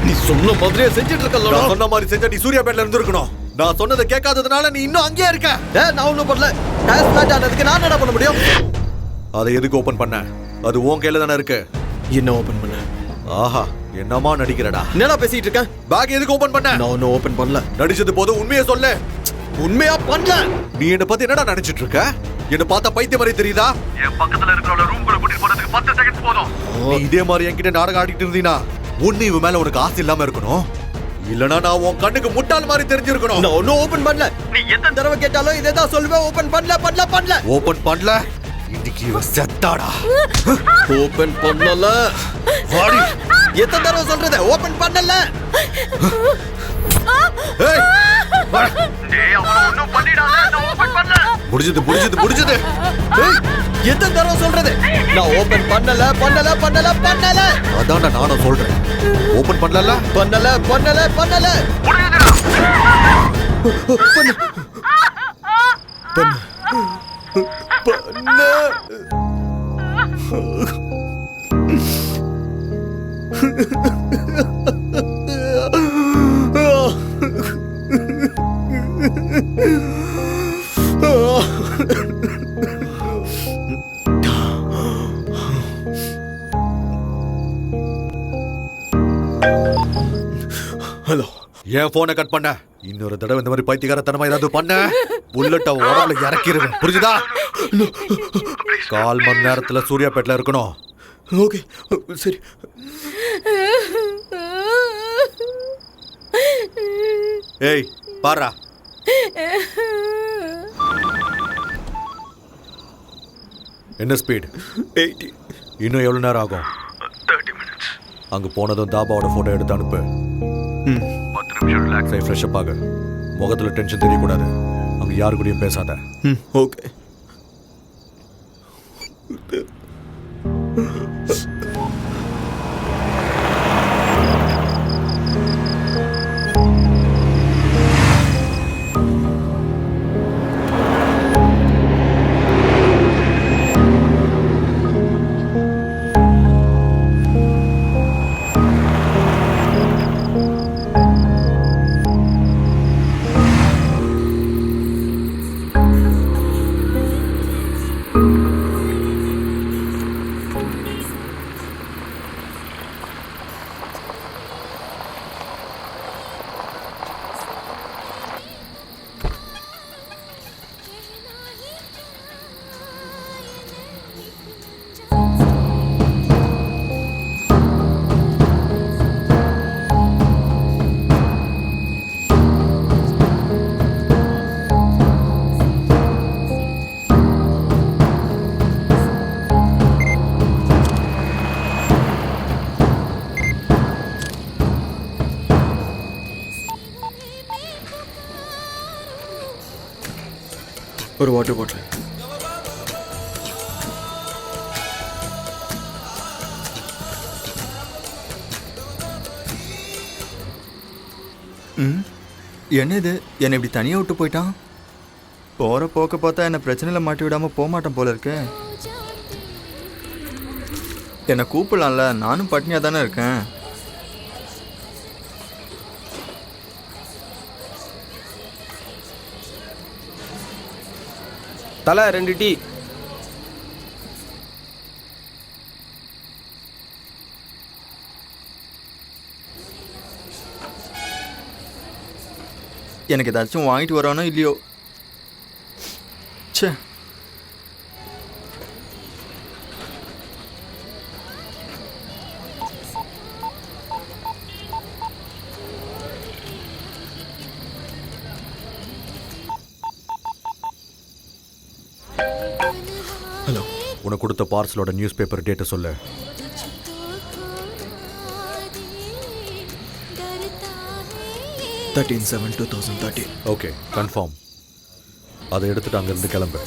நீ சொன்ன மாதிரியே செஞ்சுட்டு இருக்கல. நான் சொன்ன மாதிரி செஞ்சா நீ சூர்யாப்பேட்டையில இருந்திருக்கணும். நான் சொன்னதை கேட்காததுனால நீ இன்னும் அங்கேயே இருக்க. நான் ஒன்றும் பண்ணல. டயர்ஸ் ஃப்ளாட் ஆனதுக்கு நான் என்ன பண்ண முடியும்? அதை எதுக்கு ஓபன் பண்ண? அது உன் கையில தானே இருக்கு. என்ன ஓபன் பண்ண? ஆஹா என்னமா நடிக்கிறடா? என்னடா பேசிட்டு இருக்கேன்? பேக் எதுக்கு ஓபன் பண்ண? நான் ஒன்றும் ஓபன் பண்ணல. நடிச்சது போதும், உண்மையை சொல்லு. உண்மையா பண்ணல. நீ என்ன பத்தி என்னடா நினைச்சிட்டு இருக்க? என்ன பார்த்தா பைத்தியம் மாதிரி தெரியுதா? என் பக்கத்துல இருக்கிறவள ரூம்குள்ள கூட்டிட்டு போறதுக்கு 10 செகண்ட்ஸ் போதும். நீ இதே மாதிரி என்கிட்ட நாடகம் ஆடிட்டு இருந்தீனா ஒண்ணு இவன் மேல உனக்கு ஆசை இல்லாம இருக்கணும், இல்லனா நான் உன் கண்ணுக்கு முட்டாள் மாதிரி தெரிஞ்சிருக்கணும். நான் ஒன்னும் ஓபன் பண்ணல. நீ எத்தனை தடவை கேட்டாலும் இதே தான் சொல்லுவேன். ஓபன் பண்ணல. ஓபன் பண்ணல. இன்னைக்கு இவ செத்தாடா. ஓபன் பண்ணல. வாடி. எத்தனை தடவை சொல்றது? ஓபன் பண்ணல. ஏய் டேய் அவன ஒண்ணும் பண்ணிடாத. நான் ஓபன் பண்ணல. முடிஞ்சது. ஏய் எத்தனை தடவை சொல்றது? நான் ஓபன் பண்ணல. அதான்டா நானும் சொல்றேன். ஓபன் பண்ணல. பண்ணல. ஹலோ. ஏன் போனை கட் பண்ண? இன்னொரு தடவை இந்த மாதிரி பைத்தியக்காரத்தனமா ஏதாவது பண்ண புல்லட்ட உடம்புல இறக்கிடுவேன், புரிஞ்சுதா? 1/4 மணி நேரத்துல சூர்யாப்பேட்டையில இருக்கணும். ஓகே சரி. ஏய் பாரா. என்ன ஸ்பீட்? 80. இன்னும் எவ்வளவு நேரம் ஆகும்? 30 minutes. அங்க போனதும் தாபாவோட போட்டோ எடுத்து அனுப்பு. 10 நிமிஷம் ரிலாக்ஸ் ஆகி ஃப்ரெஷ் அப் ஆகு. முகத்துல டென்ஷன் தெரியக்கூடாது. அங்க யாரு கூடயும் பேசாத. ஓகே. ஒரு வாட்டர் பாட்டில். ம், என்ன இது என்னை இப்படி தனியாக விட்டு போயிட்டான்? போகிற போக்க பார்த்தா என்னை பிரச்சனையில் மாட்டி விடாமல் போக மாட்டேன் போல இருக்கே. என்னை கூப்பிடலாம்ல, நானும் பட்னியாக தானே இருக்கேன். தலை 2 டீ. எனக்கு ஏதாச்சும் வாங்கிட்டு வரானோ இல்லையோ. ச்சே. ஹலோ, உனக்கு கொடுத்த பார்சலோட நியூஸ் பேப்பர் டேட்டை சொல்லு. Thirteen 7/2013. Okay, confirm. அதை எடுத்துட்டு அங்கேருந்து கிளம்பு.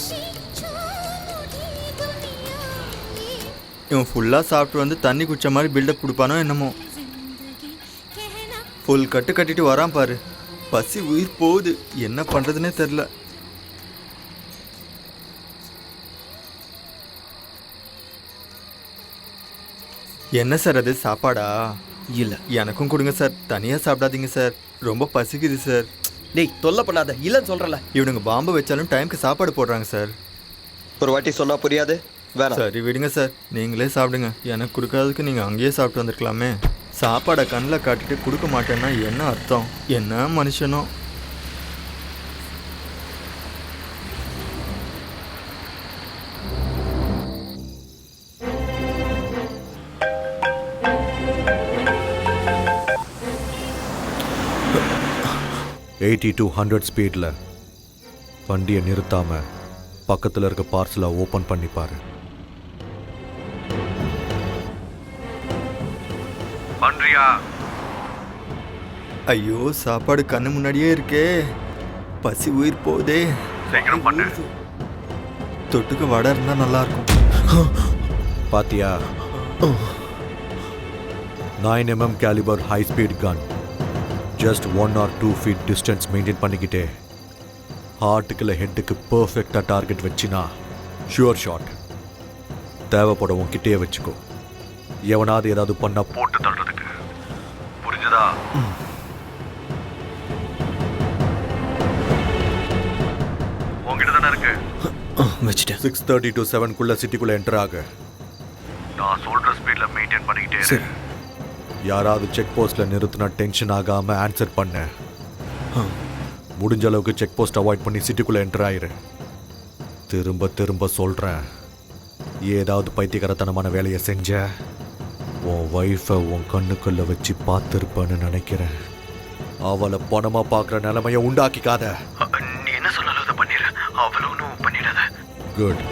இவன் ஃபுல்லாக சாப்பிட்டு வந்து தண்ணி குடிச்ச மாதிரி பில்டப் கொடுப்பானோ என்னமோ. ஃபுல் கட்டு கட்டிட்டு வரான் பாரு. பசி உயிர் போகுது, என்ன பண்ணுறதுனே தெரில. என்ன சார் அது சாப்பாடா? இல்லை. எனக்கும் கொடுங்க சார், தனியாக சாப்பிடாதீங்க சார், ரொம்ப பசிக்குது சார். டேய் தொல்லை பண்ணாத, இல்லைன்னு சொல்கிறல. இவனுங்க பாம்பு வச்சாலும் டைமுக்கு சாப்பாடு போடுறாங்க சார். ஒரு வாட்டி சொன்னா புரியாது, வேணாம். சரி விடுங்க சார், நீங்களே சாப்பிடுங்க. எனக்கு கொடுக்காததுக்கு நீங்கள் அங்கேயே சாப்பிட்டு வந்திருக்கலாமே. சாப்பாடை கண்ணில் காட்டிட்டு கொடுக்க மாட்டேன்னா என்ன அர்த்தம்? என்ன மனுஷனோ. எயிட்டி to 100 ஸ்பீடில் வண்டியை நிறுத்தாம பக்கத்தில் இருக்க பார்சலை ஓப்பன் பண்ணி பாரு. பண்றியா? ஐயோ, சாப்பாடு கண்ணு முன்னாடியே இருக்கே, பசி உயிர் போதே. சீக்கிரம் பண்ணு. தொட்டுக்கு வடை இருந்தால் நல்லாயிருக்கும். பாத்தியா? 9mm calibre high speed gun. Just 1 or 2 feet distance maintain பண்ணிக்கிட்டே ஹார்ட்டுக்கு இல்லை ஹெட்டுக்கு பர்ஃபெக்டாக டார்கெட் வச்சினா ஷுவர் ஷாட். தேவைப்பட உன்கிட்டே வச்சுக்கோ. எவனாவது ஏதாவது பண்ணா போட்டு தள்ளுறதுக்கு. புரிஞ்சதா? உங்ககிட்ட தானே இருக்கு. வச்சுட்டேன். 6:30 to 7 சிட்டிக்குள்ளே என்டர் ஆக. நான் சொல்கிற ஸ்பீடில் மெயின்டைன் பண்ணிக்கிட்டே சரி. யாராவது செக் போஸ்ட்டில் நிறுத்தினா டென்ஷன் ஆகாமல் ஆன்சர் பண்ண. முடிஞ்ச அளவுக்கு செக் போஸ்ட் அவாய்ட் பண்ணி சிட்டிக்குள்ளே என்டர் ஆயிரு. திரும்ப திரும்ப சொல்கிறேன், ஏதாவது பைத்தியகரத்தனமான வேலையை செஞ்ச உன் ஒய்ஃபை உன் கண்ணுக்குள்ளே வச்சு பார்த்துருப்பேன்னு நினைக்கிறேன். அவளை பணமாக பார்க்குற நிலைமையை உண்டாக்கிக்காத. நீ என்ன சொன்னாலும் அதை பண்ணிடு, அவ்வளோ ஒன்றும் பண்ணிடாத. குட்.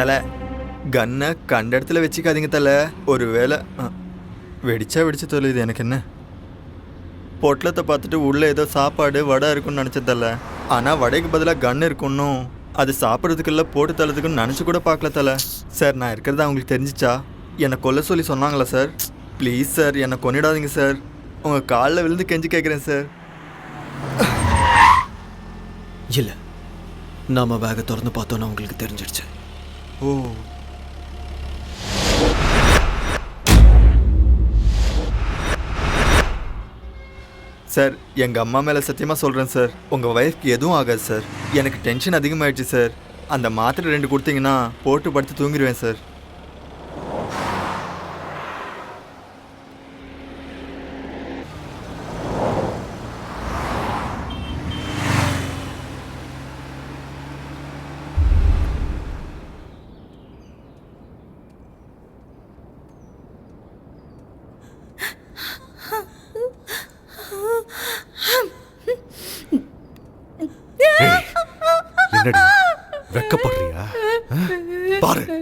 தலை, கன்னை கண்ட இடத்துல வச்சுக்காதீங்க தலை. ஒரு வேளை வெடிச்சு தொலையுது, எனக்கு என்ன. பொட்டலத்தை பார்த்துட்டு உள்ளே ஏதோ சாப்பாடு வடை இருக்குன்னு நினச்ச தலை. ஆனால் வடைக்கு பதிலாக கன் இருக்குன்னும் அது சாப்பிட்றதுக்குள்ள போட்டு தள்ளதுக்குன்னு நினச்சி கூட பார்க்கல தலை. சார், நான் இருக்கிறதா அவங்களுக்கு தெரிஞ்சிச்சா என்னை கொல்ல சொல்லி சொன்னாங்களா சார்? ப்ளீஸ் சார், என்னை கொன்னிடாதீங்க சார். உங்கள் காலில் விழுந்து கெஞ்சி கேட்குறேன் சார். இல்லை, நாம பேகை திறந்து பார்த்தோன்னா உங்களுக்கு தெரிஞ்சிடுச்சு. ஓ, சார், எங்கள் அம்மா மேலே சத்தியமாக சொல்கிறேன் சார், உங்கள் ஒய்ஃப்க்கு எதுவும் ஆகாது சார். எனக்கு டென்ஷன் அதிகமாகிடுச்சு சார். அந்த மாத்திரை 2 கொடுத்தீங்கன்னா போட்டு படுத்து தூங்கிடுவேன் சார்.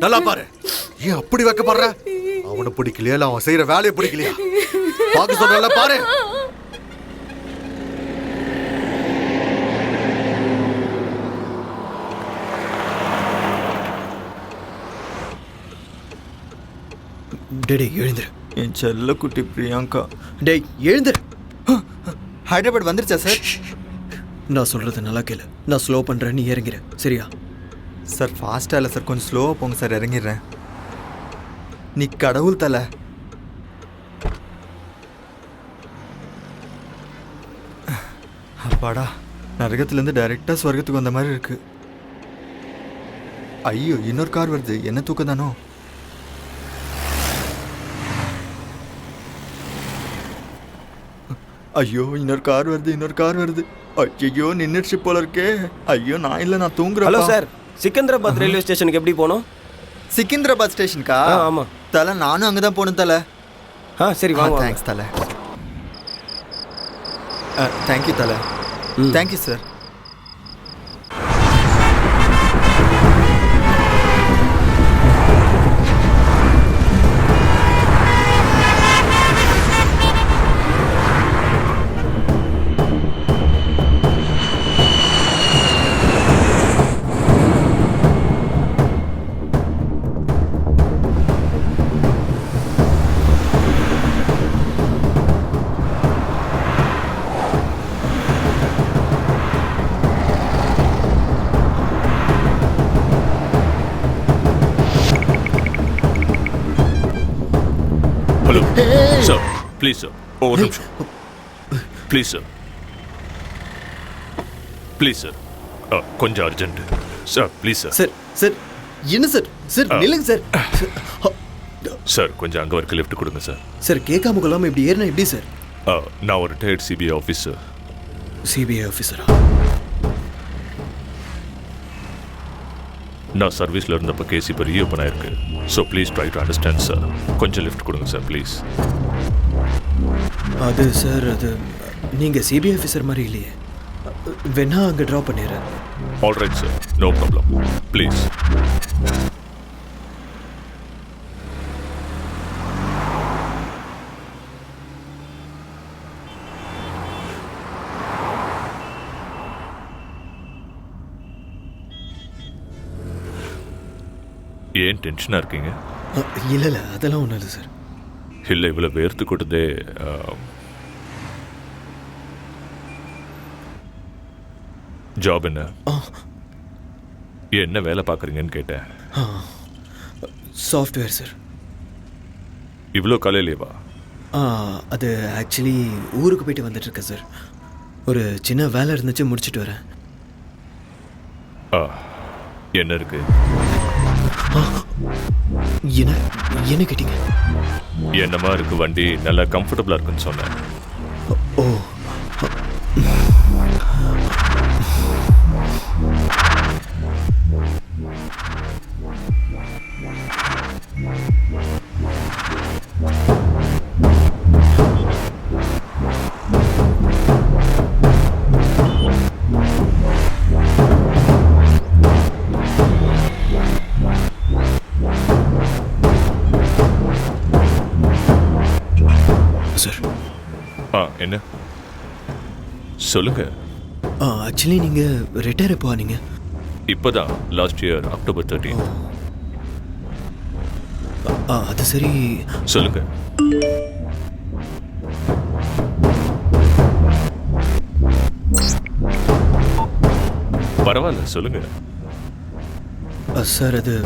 நல்லா பாரு. ஏன் அப்படி வைக்கப்படுற? அவனை பிடிக்கலையா இல்ல அவன் செய்யற வேலையை பிடிக்கலையா? பார்க்க சொல்றல பாரு. டேய் எழுந்துரு. என் செல்ல குட்டி பிரியங்கா. டேய் எழுந்துரு. ஹைதராபாத் வந்துருச்சா சார்? நான் சொல்றது நல்லா கேளு. நான் ஸ்லோ பண்றேன், நீ இறங்கிரு சரியா? சார் ஃபாஸ்ட்டாக இல்லை சார், கொஞ்சம் ஸ்லோவாக போங்க சார், இறங்கிடுறேன். நீ கடவுள் தலை. அப்பாடா, நரகத்துலேருந்து டைரெக்டாக ஸ்வர்க்கத்துக்கு வந்த மாதிரி இருக்கு. ஐயோ இன்னொரு கார் வருது, என்ன தூக்கம் தானோ? ஐயோ இன்னொரு கார் வருது. ஐயோ நின்றுச்சு போல இருக்கே. ஐயோ நான் இல்லை, நான் தூங்குறேன். ஹலோ சார், சிக்கந்தராபாத் ரயில்வே ஸ்டேஷனுக்கு எப்படி போகணும்? சிக்கந்தராபாத் ஸ்டேஷனுக்கா? ஆமாம் தலை, நானும் அங்கே தான் போகணும் தலை. சரி வாங்க. தேங்க்ஸ் தலை. தேங்க்யூ தலை. Thank you sir. Hello sir, please sir, ஒரு நிமிஷம் ப்ளீஸ் சார், ப்ளீஸ் சார், கொஞ்சம் urgent sir, please sir. Sir sir என்ன சார்? சார் நில்லுங்க சார். சார் கொஞ்சம் அங்கே வரைக்கும் லிஃப்ட் கொடுங்க சார். சார் கேட்காம கொள்ளாமல் இப்படி ஏறினா எப்படி சார்? நான் ஒரு ரிட்டையர்ட் சிபிஐ ஆஃபீஸர். சிபிஐ ஆஃபீஸரா? நான் சர்வீஸில் இருந்தப்போ கேஸ் இப்போ ரீஓப்பன் ஆயிருக்கு. So please try to understand sir. கொஞ்சம் லிஃப்ட் கொடுங்க சார் ப்ளீஸ். அது சார், அது நீங்கள் சிபிஐ ஆஃபீஸர் மாதிரி இல்லையே. வேணா அங்கே ட்ராப் பண்ணிடுறேன். Alright sir, no problem, please. ஏன் டென்ஷனாக இருக்கீங்க? இல்லை அதெல்லாம் ஒன்றும் இல்லை சார். இல்லை, இவ்வளோ வேர்த்து கொடுத்தே. ஜாப் என்ன? என்ன வேலை பார்க்குறீங்கன்னு கேட்டேன். Software sir. இவ்வளோ காலையிலேவா? அது ஆக்சுவலி ஊருக்கு போயிட்டு வந்துட்டுருக்கேன் சார். ஒரு சின்ன வேலை இருந்துச்சு, முடிச்சுட்டு வரேன். என்ன இருக்கு? என்ன கேட்டீங்க? என்னமா இருக்கு வண்டி, நல்லா கம்ஃபர்டபுளாக இருக்குன்னு சொன்னேன். ஓ சார். என்ன சொல்லுங்க. ஆக்சுவலி நீங்கள் ரிட்டையர் எப்போ ஆனீங்க? இப்போதான், லாஸ்ட் இயர் October 13. அது சரி. சொல்லுங்க. பரவாயில்ல சொல்லுங்க. சார், அது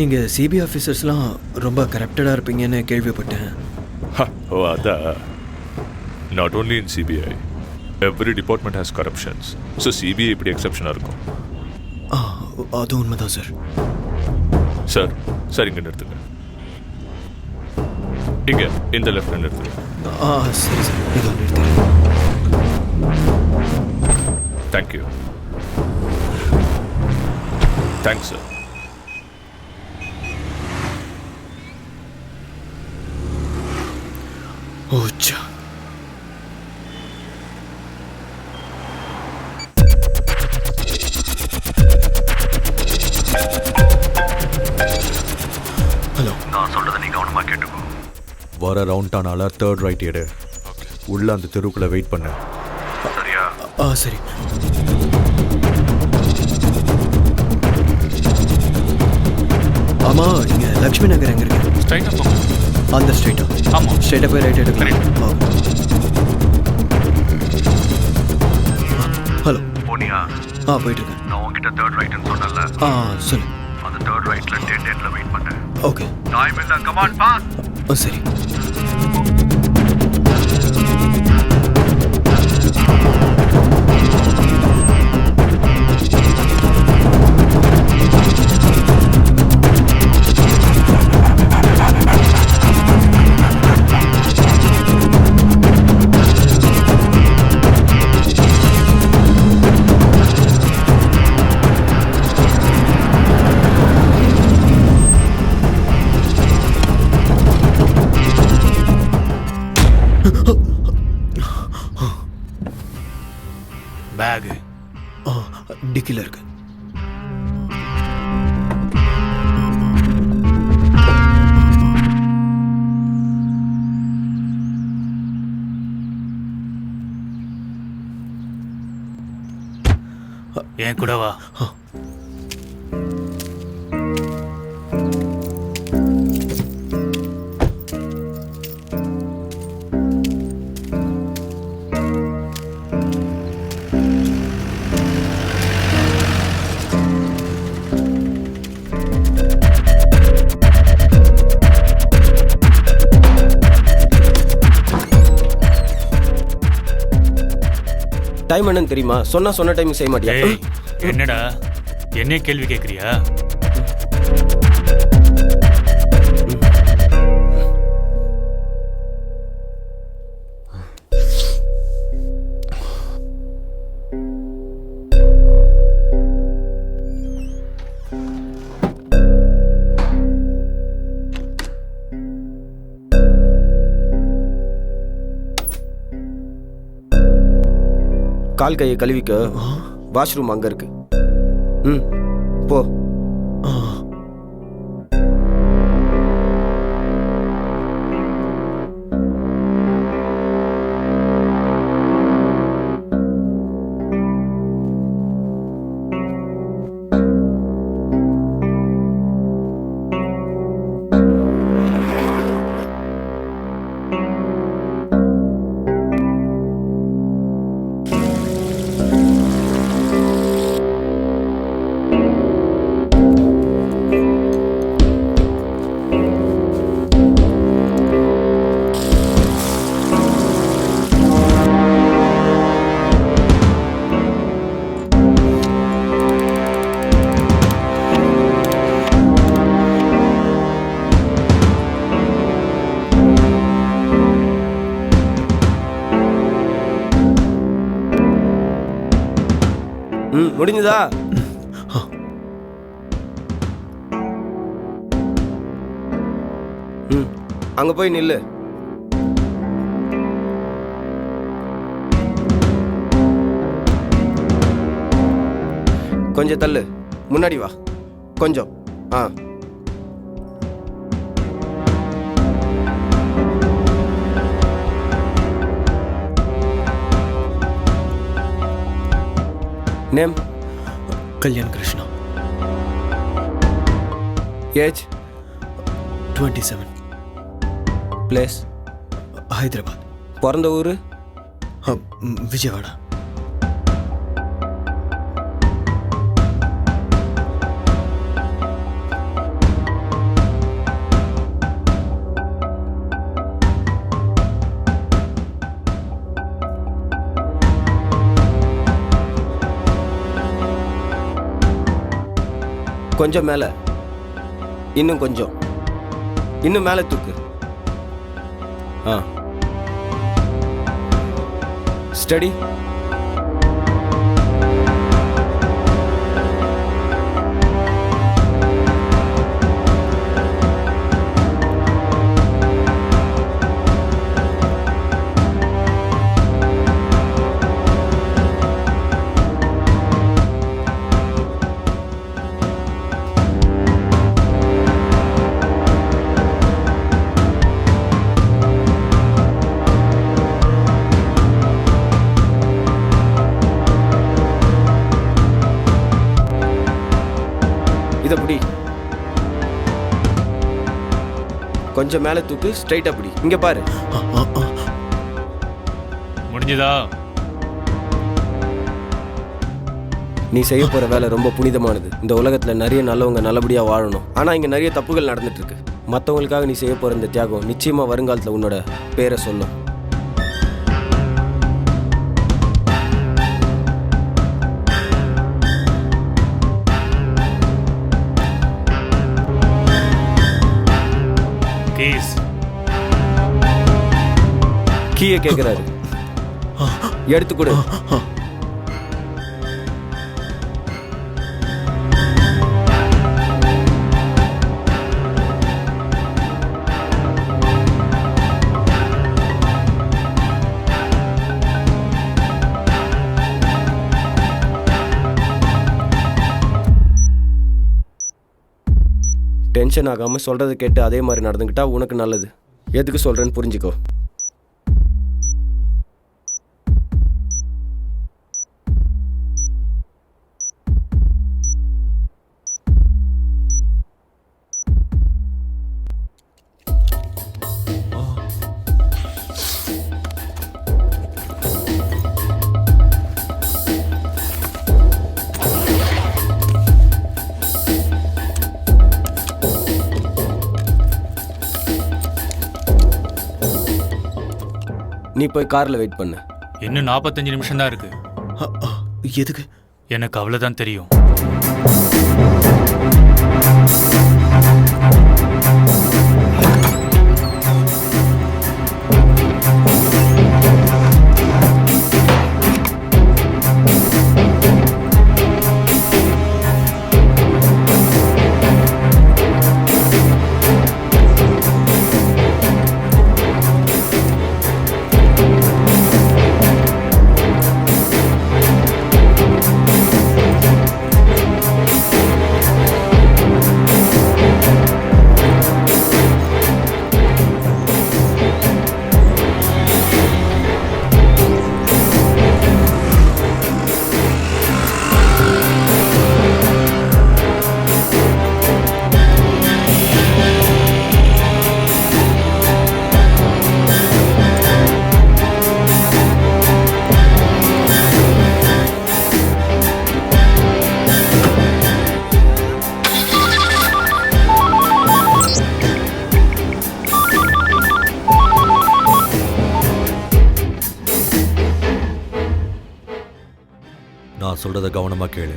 நீங்கள் சிபிஐ ஆஃபீஸர்ஸ்லாம் ரொம்ப கரப்டடாக இருப்பீங்கன்னு கேள்விப்பட்டேன். ஓ அதான். Not only in CBI, every department has corruptions. So CBI இப்படி எக்ஸப்ஷனாக இருக்கும். அது உண்மைதான் சார். சார் சார் இங்கே நிறுத்துங்க. இங்கே இந்த லெஃப்டில் நிறுத்துங்க. சரி சார், இதோ நிறுத்துங்க. தேங்க்யூ. Thanks sir. ஓச்சா. வர ரவுண்ட் டானால 3rd ரைட் எடு. உள்ள அந்த தெருவுக்குள்ள வெயிட் பண்ணு. சரியா? சரி. ஆமா, நீங்க லக்ஷ்மி நகர் எங்க இருக்கு? ஸ்ட்ரைட்டா போங்க. அந்த ஸ்ட்ரைட்டா? ஆமா. ஸ்ட்ரைட்டா போய் ரைட் எடுக்கலாம். ஹலோ. போனியா? போயிட்டு இருக்கேன். நான் உன்கிட்ட 3rd ரைட்னு சொன்னல. சொல்லு. அந்த 3rd ரைட்ல 10 வெயிட் பண்ணு. ஓகே. டைம் இல்ல, கம் ஆன் பாஸ். சரி. பேக் டிக்கில இருக்கு. என் கூட வா. டைம் என்னன்னு தெரியுமா? சொன்ன டைம் செய்ய மாட்டியா? ஏய், என்னடா என்ன கேள்வி கேட்குறியா? கால் கையை கழுவிக்க வாஷ்ரூம் அங்க இருக்கு. போ. முடிஞ்சதா? அங்க போய் நில்லு. கொஞ்சம் தள்ளு. முன்னாடி வா. கொஞ்சம். Name? Kalyan Krishna. Age? 27. Place? Hyderabad. பிறந்த ஊர்? விஜயவாடா. கொஞ்சம் மேலே. இன்னும் கொஞ்சம். இன்னும் மேலே தூக்கு. ஸ்டடி. இதை பிடி. கொஞ்சம் மேலே தூக்கு, ஸ்ட்ரைட்டாக பிடி. இங்கே பாரு. முடிஞ்சதா? நீ செய்ய போகிற வேலை ரொம்ப புனிதமானது. இந்த உலகத்தில் நிறைய நல்லவங்க நல்லபடியாக வாழணும். ஆனால் இங்கே நிறைய தப்புகள் நடந்துட்டு இருக்கு. மற்றவங்களுக்காக நீ செய்ய போகிற இந்த தியாகம் நிச்சயமாக வருங்காலத்தில் உன்னோட பேரை சொல்லும். கேஸ் கீயை கேட்குறாரு, எடுத்து கொடு. டென்ஷன் ஆகாமல் சொல்கிறத கேட்டு அதே மாதிரி நடந்துக்கிட்டா உனக்கு நல்லது. எதுக்கு சொல்கிறேன்னு புரிஞ்சுக்கோ. நீ போய் காரில் வெயிட் பண்ணு. இன்னும் 45 நிமிஷம் தான் இருக்கு. எதுக்கு? எனக்கு அவ்வளோதான் தெரியும். நான் சொல்கிறத கவனமாக கேளு.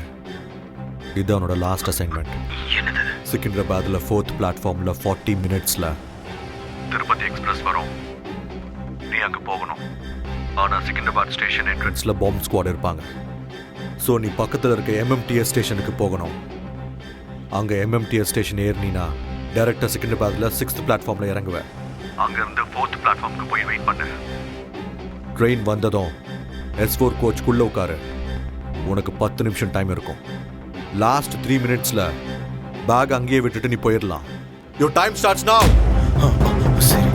இது அவனோட லாஸ்ட் அசைன்மெண்ட். சிக்கிந்திராபாத்தில் 4th பிளாட்ஃபார்மில் 40 மினிட்ஸில் திருப்பதி எக்ஸ்பிரஸ் வரும். நீ அங்கே போகணும். ஆனால் சிக்கிந்திராபாத் ஸ்டேஷன் என்ட்ரன்ஸில் பாம்பு ஸ்குவாட் இருப்பாங்க. ஸோ நீ பக்கத்தில் இருக்க எம்எம்டிஎஸ் ஸ்டேஷனுக்கு போகணும். அங்கே எம்எம்டிஎஸ் ஸ்டேஷன் ஏறினா டைரெக்டாக சிக்கிந்திராபாத்தில் 6th பிளாட்ஃபார்மில் இறங்குவேன். அங்கேருந்து 4th பிளாட்ஃபார்முக்கு போய் வெயிட் பண்ணு. ட்ரெயின் வந்ததும் S4 கோச்சுக்குள்ளே உட்காரு. உனக்கு 10 நிமிஷம் டைம் இருக்கும். லாஸ்ட் 3 மினிட்ஸில் பேக் அங்கேயே விட்டுட்டு நீ போயிடலாம். Your time starts now. சரி.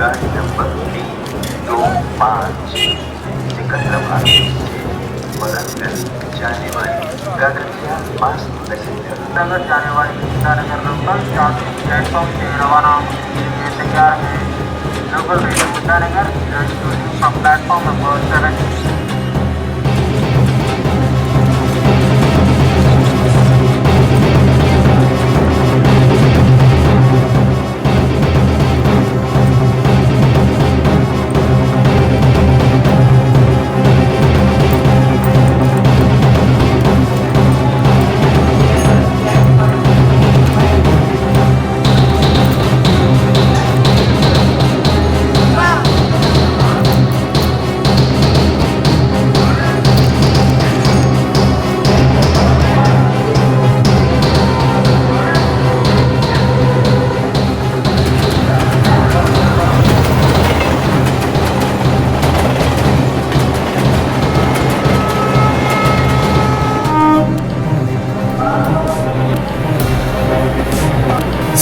गाड़ी नंबर 325 सिकंदराबाद से मदनगढ़ जाने वाली गागरिया पास पैसेंजर नगर जाने वाली गीतानगर नंबर 7 प्लेटफॉर्म से रवाना होने के लिए तैयार है। Local railway Geeta Nagar from platform number 7।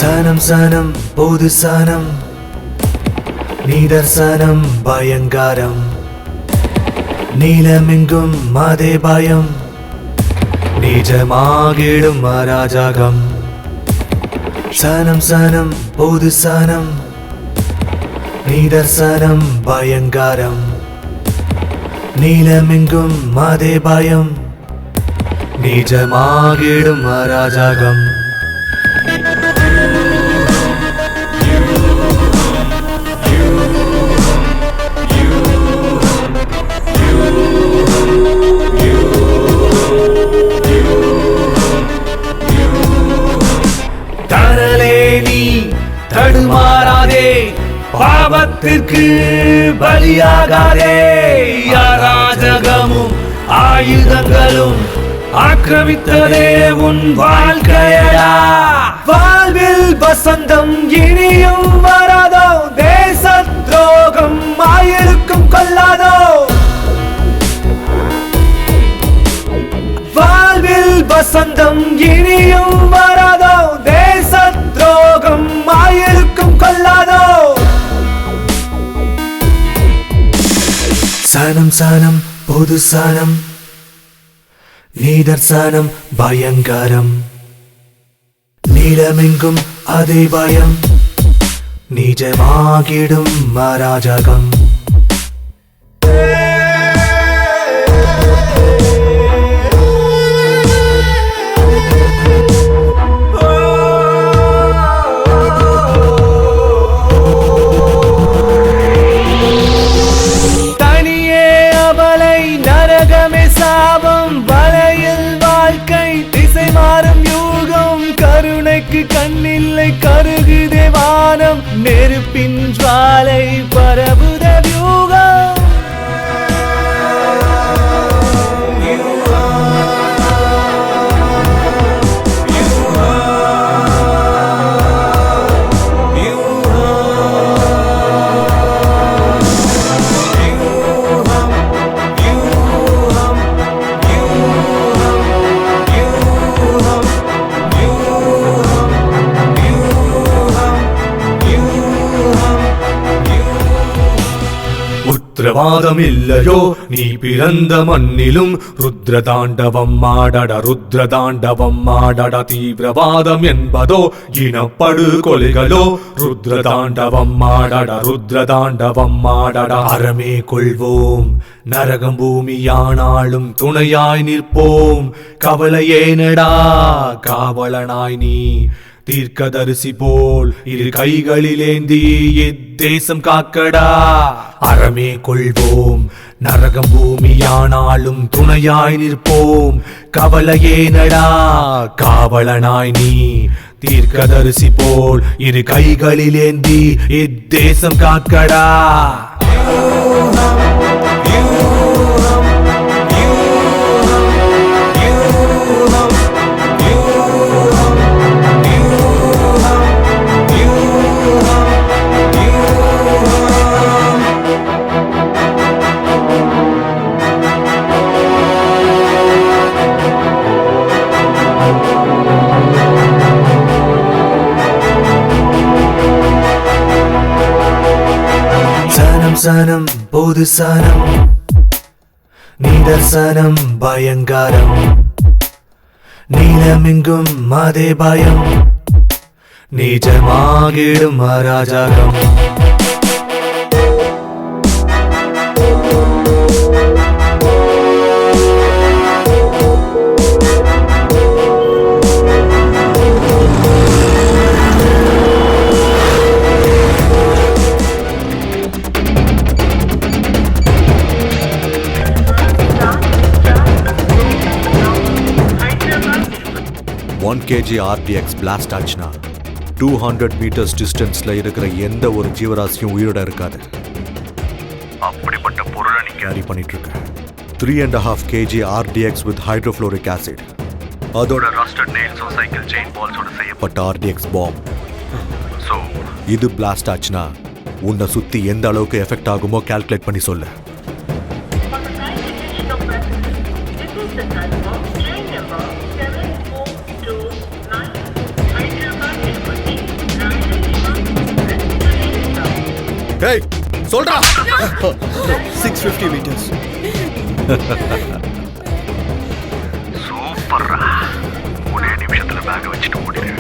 சனம் சனம் பொது சனம் நிதர்சனம் பயங்காரம் நீலமெங்கும் அதே பயம் நிஜமாகிடும் அராஜகம் சனம் சனம் பொது சனம் நிதர்சனம் பயங்காரம் நீலமெங்கும் அதே பயம் நிஜமாகிடும் அராஜகம் தடுமாறாதே பாவத்திற்கு பலியாகாதே அராஜகமும் ஆயுதங்களும் ஆக்கிரமித்ததே உன் வாழ்க்கையடா வாழ்வில் வசந்தம் இனியும் வராதோ தேச துரோகம் ஆயிருக்கும் கொள்ளாதோ வாழ்வில் வசந்தம் இனியும் வராதோ தேச துரோகம் ஆயிருக்கும் கொள்ளாதோ சனம் சனம் பொது சனம் நிதர்சனம் பயங்கரம் நீலமெங்கும் அதே பயம் நிஜமாகிடும் அராஜகம் கண்ணில்லை கருகுதே வானம் நெருப்பின் ஜுவாலை பரவுத வியூகம் உத்திரவாதம் இல்லையோ நீ பிறந்த மண்ணிலும் ருத்ரதாண்டவம் ஆடட தீவிரவாதம் என்பதோ இனப்படுகொலைகளோ ருத்ரதாண்டவம் ஆடட அறமே கொள்வோம் நரகம் பூமியானாலும் துணையாய் நிற்போம் கவலையேனடா காவலனாய் நீ தீர்க்கதரிசி போல் இரு கைகளிலேந்தி இத்தேசம் காக்கடா அறமே கொள்வோம் நரகம் பூமியானாலும் துணையாய் நிற்போம் கவலையேனடா காவலனாய் நீ தீர்க்கதரிசி போல் இரு கைகளிலேந்தி இத்தேசம் காக்கடா சனம் பொது சனம் நிதர்சனம் பயங்கரம் நீலமெங்கும் அதே பயம் நிஜமாகிடும் அராஜகம் ஒன் கேஜி ஆர்டிஎக்ஸ் பிளாஸ்ட் ஆச்சுன்னா 200 மீட்டர்ஸ் டிஸ்டன்ஸ்ல இருக்கிற எந்த ஒரு ஜீவராசியும் உயிரோட இருக்காது. அப்படிப்பட்ட பொருளை நீ கேரி பண்ணிட்டு இருக்க. 3.5 kg RTX with hydrofluoric acid, அதோட ரஸ்டட் நெயில்ஸ் சைக்கிள் செயின் பால்ஸோட செய்யப்பட்ட ஆர்டிஎக்ஸ் பாம். ஸோ இது பிளாஸ்ட் ஆச்சுன்னா உன்னை சுத்தி எந்த அளவுக்கு எஃபெக்ட் ஆகுமோ கால்குலேட் பண்ணி சொல்லு. ஏய் சொல்றா. 650 meters. சூப்பர்ரா. ஒரே நிமிஷத்துல பேக வச்சுட்டு ஓடிடு.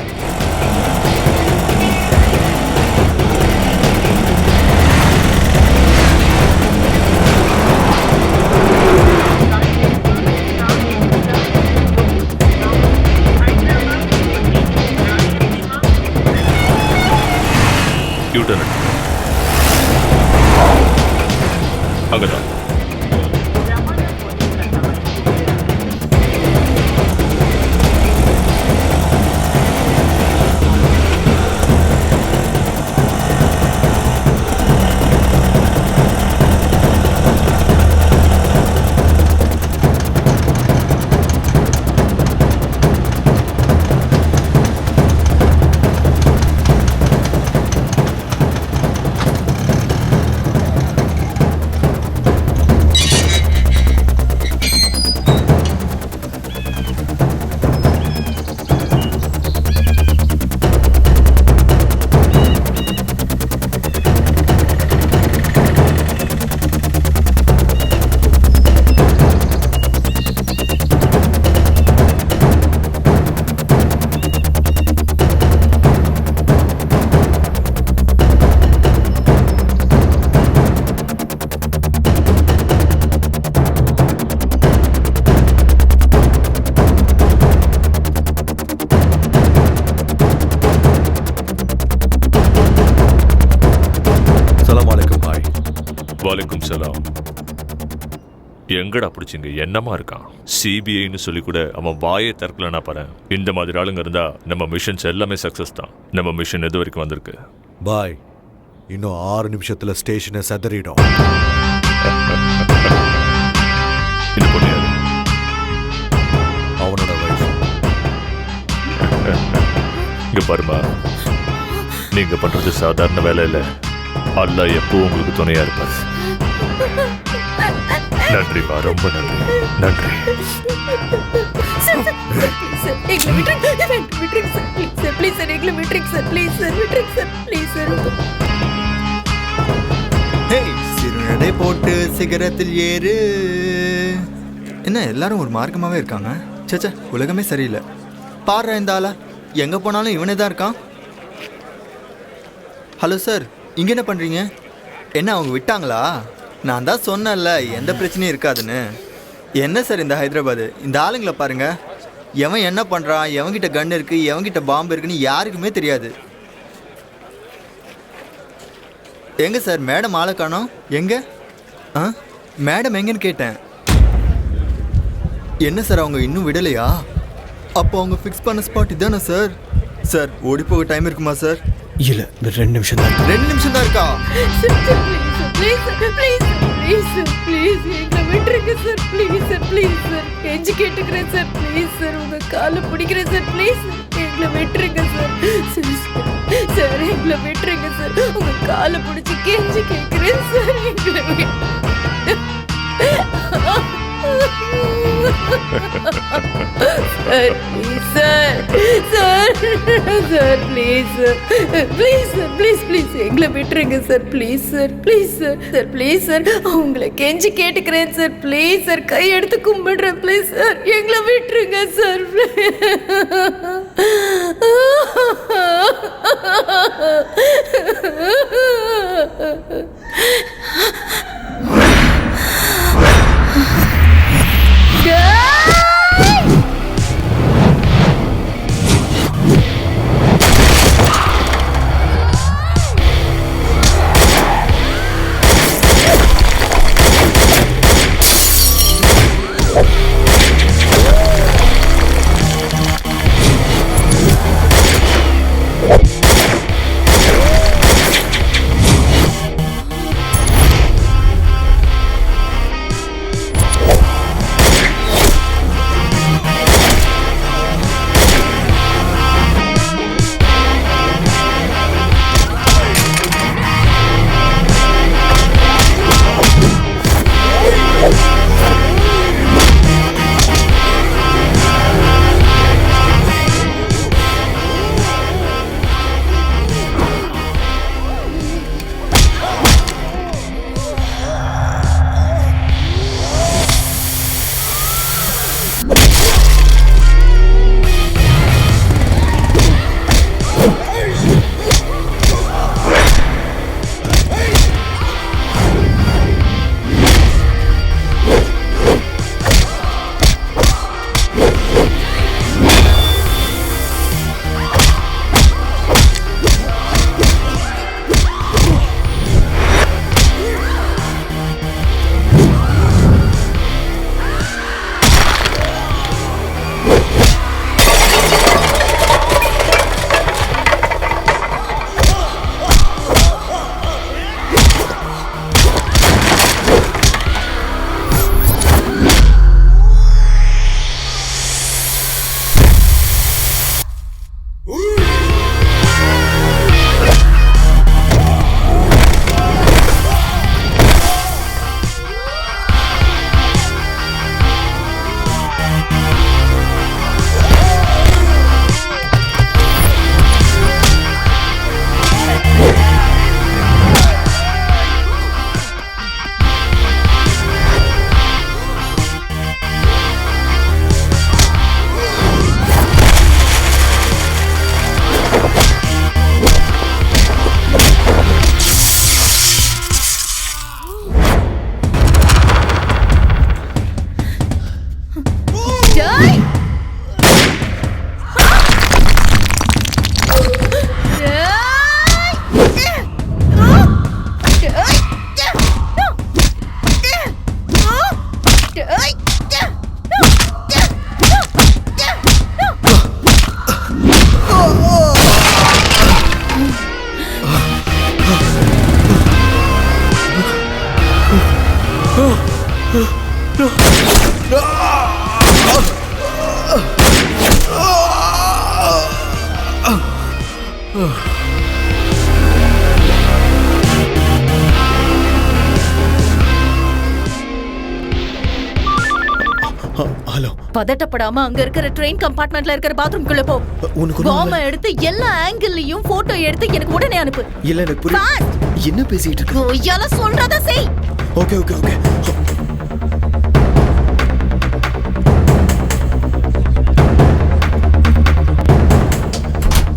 யூட்டர்ன் அங்கதான். வாலைக்கும் சலாம். எங்கடா பிடிச்சிங்க? என்னமா இருக்கான்? சிபிஐன்னு சொல்லி கூட அவன் வாயை திறக்கலன்னா பாரு. இந்த மாதிரி ஆளுங்க இருந்தா நம்ம மிஷன்ஸ் எல்லாமே சக்சஸ் தான். நம்ம மிஷன் எது வரைக்கும் வந்திருக்கு? பாய், இன்னும் 6 நிமிஷத்துல ஸ்டேஷனை சதறிடும். இது பொண்ணு யாரு? அவனோட வைஃப். இங்க பாருமா, நீங்க பண்றது சாதாரண வேலை இல்லை. அல்லாஹ் எப்போ உங்களுக்கு துணையா இருப்பார். நன்றிப்பா, ரொம்ப நன்றி. நன்றி. சிறுநடை போட்டு சிகரத்தில் ஏறு. என்ன எல்லாரும் ஒரு மார்க்கமாவே இருக்காங்க? சேச்சா, உலகமே சரியில்லை. பாடுற இந்த ஆளா, எங்க போனாலும் இவனே தான் இருக்கான். ஹலோ சார், இங்கே என்ன பண்ணுறீங்க? என்ன அவங்க விட்டாங்களா? நான் தான் சொன்னேன்ல எந்த பிரச்சனையும் இருக்காதுன்னு. என்ன சார் இந்த ஹைதராபாத், இந்த ஆளுங்களை பாருங்க. எவன் என்ன பண்ணுறான், எவன்கிட்ட கன் இருக்குது, எவன்கிட்ட பாம்பு இருக்குன்னு யாருக்குமே தெரியாது. எங்கே சார் மேடம் ஆளை காணோம்? எங்கே? மேடம் எங்கன்னு கேட்டேன். என்ன சார் அவங்க இன்னும் விடலையா? அப்போ அவங்க ஃபிக்ஸ் பண்ண ஸ்பாட் இதானே சார்? சார் ஓடி போக டைம் இருக்குமா சார்? இல்ல, 2 நிமிஷம் தான். 2 நிமிஷம் தான் இருக்கா? எங்களை விட்டுருங்க sir. Please sir, please sir, கெஞ்சி கேட்டுக்கிறேன் சார். ப்ளீஸ் சார், உங்க காலை பிடிக்கிறேன் சார். ப்ளீஸ் எங்களை விட்டுருங்க சார். சார் எங்களை விட்டுருங்க சார். உங்க காலை பிடிச்சி கெஞ்சி கேட்கிறேன் சார். எங்களை sir please sir sir sir please please sir please எங்களை விட்டுருங்க sir please sir sir please sir உங்களை கெஞ்சி கேட்டுக்கிறேன் சார் ப்ளீஸ் சார் கையெடுத்து கும்பிடுறேன் ப்ளீஸ் சார் எங்களை விட்டுருங்க சார் ஹலோ, பதட்டப்படாம அங்க இருக்கிற ட்ரெயின் கம்பார்ட்மெண்ட்ல இருக்கிற பாத்ரூம்குள்ள போ. பாம்ப எடுத்து எல்லா ஆங்கிள்லயும் போட்டோ எடுத்து எனக்கு உடனே அனுப்பு. இல்ல எனக்கு புரியல. என்ன பேசிட்டு இருக்க? ஓயால சொல்றத செய். Okay okay okay.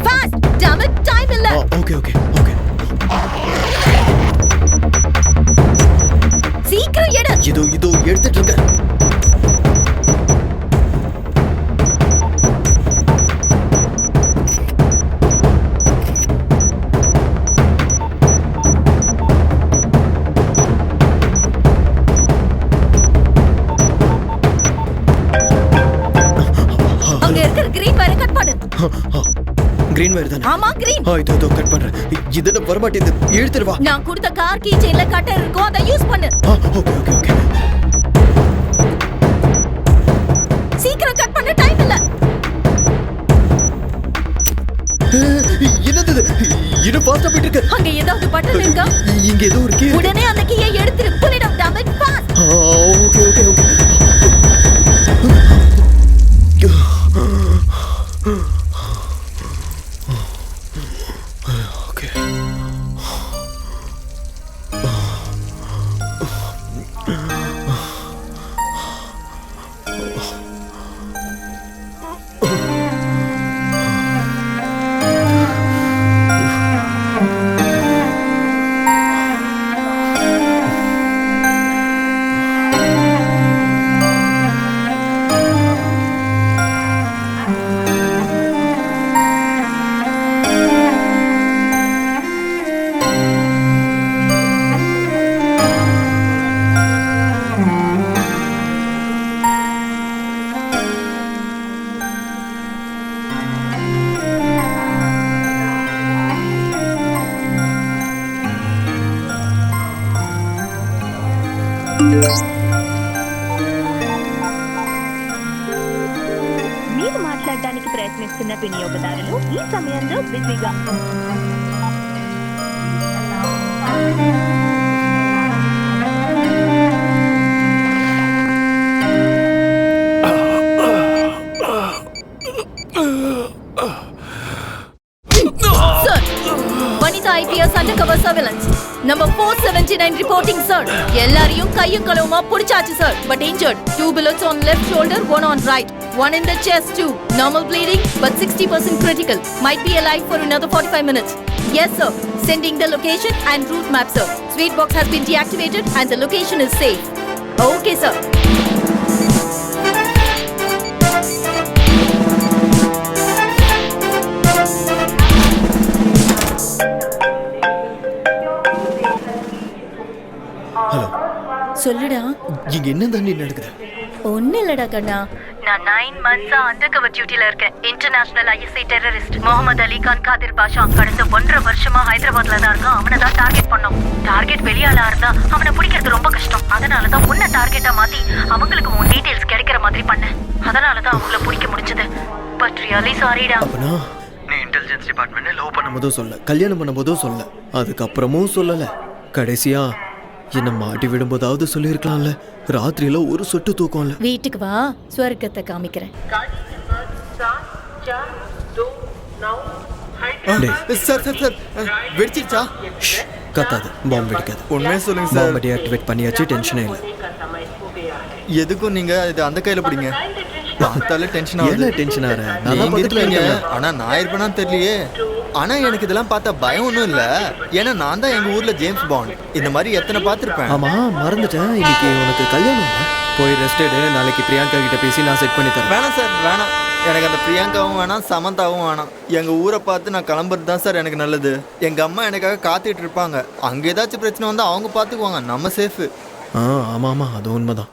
Fast. damn it, time இல்ல. Okay okay okay. சீக்கிரம் எடு. இதோ எடுத்துட்டு இருக்கேன். கிரீன் வயர் தானே? ஆமா கிரீன். இதோ கட் பண்றேன். இதென்ன வர மாட்டேங்குது. எடுத்துட்டு வா. நான் கொடுத்த கார் கீ செயின்ல கட்டர் இருக்கும், அத யூஸ் பண்ணு. Okay okay okay. சீக்கிரம் கட் பண்ண, டைம் இல்ல. என்னது இது? ஃபாஸ்டா போயிட்டு இருக்கு. அங்க ஏதாவது பட்டன் இருக்கா? இங்க ஏதோ ஒரு கீ. உடனே அந்த கீயை எடுத்துரு. Pull it up, damn it, fast. Okay okay okay. మీరు మాట్లాడడానికి ప్రయత్నిస్తున్న వినియోగదారులు ఈ సమయంలో బిజీగా Sir, Vanita IPS undercover surveillance. Number 479 reporting, sir. எல்லாரையும் கையும் களவுமா புடிச்சாச்சு, sir. But injured. 2 bullets on left shoulder, 1 on right. 1 in the chest too. Normal bleeding, but 60% critical. Might be alive for another 45 minutes. Yes, sir. Sending the location and route map, sir. Sweet box has been deactivated and the location is safe. Okay, sir. Hello, சொல்லுடா. இங்க என்ன தாண்டி நடக்குது? ஒன்னும் இல்லடா கண்ணா. நான் 9 months undercover டியூட்டில இருக்கேன். International ISI terrorist Mohammed Ali Khan Qadir பாஷா கடந்த 1.5 வருஷமா ஹைதராபாத்ல தான் இருக்கான். அவனை தான் டார்கெட் பண்ணோம். டார்கெட் வெளியாளா இருந்தா அவனை பிடிக்கிறது ரொம்ப கஷ்டம். அதனால தான் உன்னை டார்கெட்டா மாத்தி அவங்களுக்கு உன் டீடைல்ஸ் கிடைக்கிற மாதிரி பண்ணேன். அதனால தான் அவங்கள பிடிக்க முடிஞ்சது. பட் ரியலி சாரிடா. அப்பனா நீ இன்டெலிஜென்ஸ் டிபார்ட்மெண்ட்ல லவ் பண்ணும்போதும் சொல்ல, கல்யாணம் பண்ணும்போதும் சொல்ல, அதுக்கப்புறமும் சொல்லல. கடைசியா என்ன மாட்டி விடும்போதாவது சொல்லியிருக்கலாம்ல. ராத்திரியில ஒரு சொட்டு தூக்கம் இல்ல. வீட்டுக்கு வா, ஸ்வர்க்கத்தை காமிக்கிறேன். சார் சார் சார் வெடிச்சிருச்சா? கத்தாது, பாம்பு வெடிக்காது. உண்மையே சொல்லுங்க சார். பாம்பு டீஆக்டிவேட் பண்ணியாச்சு, டென்ஷனே இல்லை. எதுக்கும் நீங்க இது அந்த கையில பிடிங்க. பார்த்தாலே டென்ஷன் ஆகுது. என்ன டென்ஷன் ஆற? நீங்க இருக்கீங்க, ஆனா நான் இருப்பேனான்னு தெரியலையே. ஆனா எனக்கு இதெல்லாம் பார்த்தா பயம் ஒன்றும் இல்லை. ஏன்னா நான் தான் எங்க ஊர்ல ஜேம்ஸ் பாண்ட். இந்த மாதிரி எத்தனை பார்த்துருப்பேன். ஆமா, மறந்துட்டேன். இன்னைக்கு உனக்கு கல்யாணம் இல்ல? போய் ரெஸ்ட் எடு. நாளைக்கு பிரியங்கா கிட்ட பேசி நான் செட் பண்ணி தரேன். வேணாம் சார், வேணாம். எனக்கு அந்த பிரியங்காவும் வேணாம், சமந்தாவும் வேணாம். எங்க ஊரை பார்த்து நான் கிளம்புறது தான் சார் எனக்கு நல்லது. எங்க அம்மா எனக்காக காத்துட்டு இருப்பாங்க. அங்க ஏதாச்சும் பிரச்சனை வந்தா அவங்க பார்த்துக்குவாங்க. நம்ம சேஃபு. ஆமா ஆமா, அது உண்மைதான்.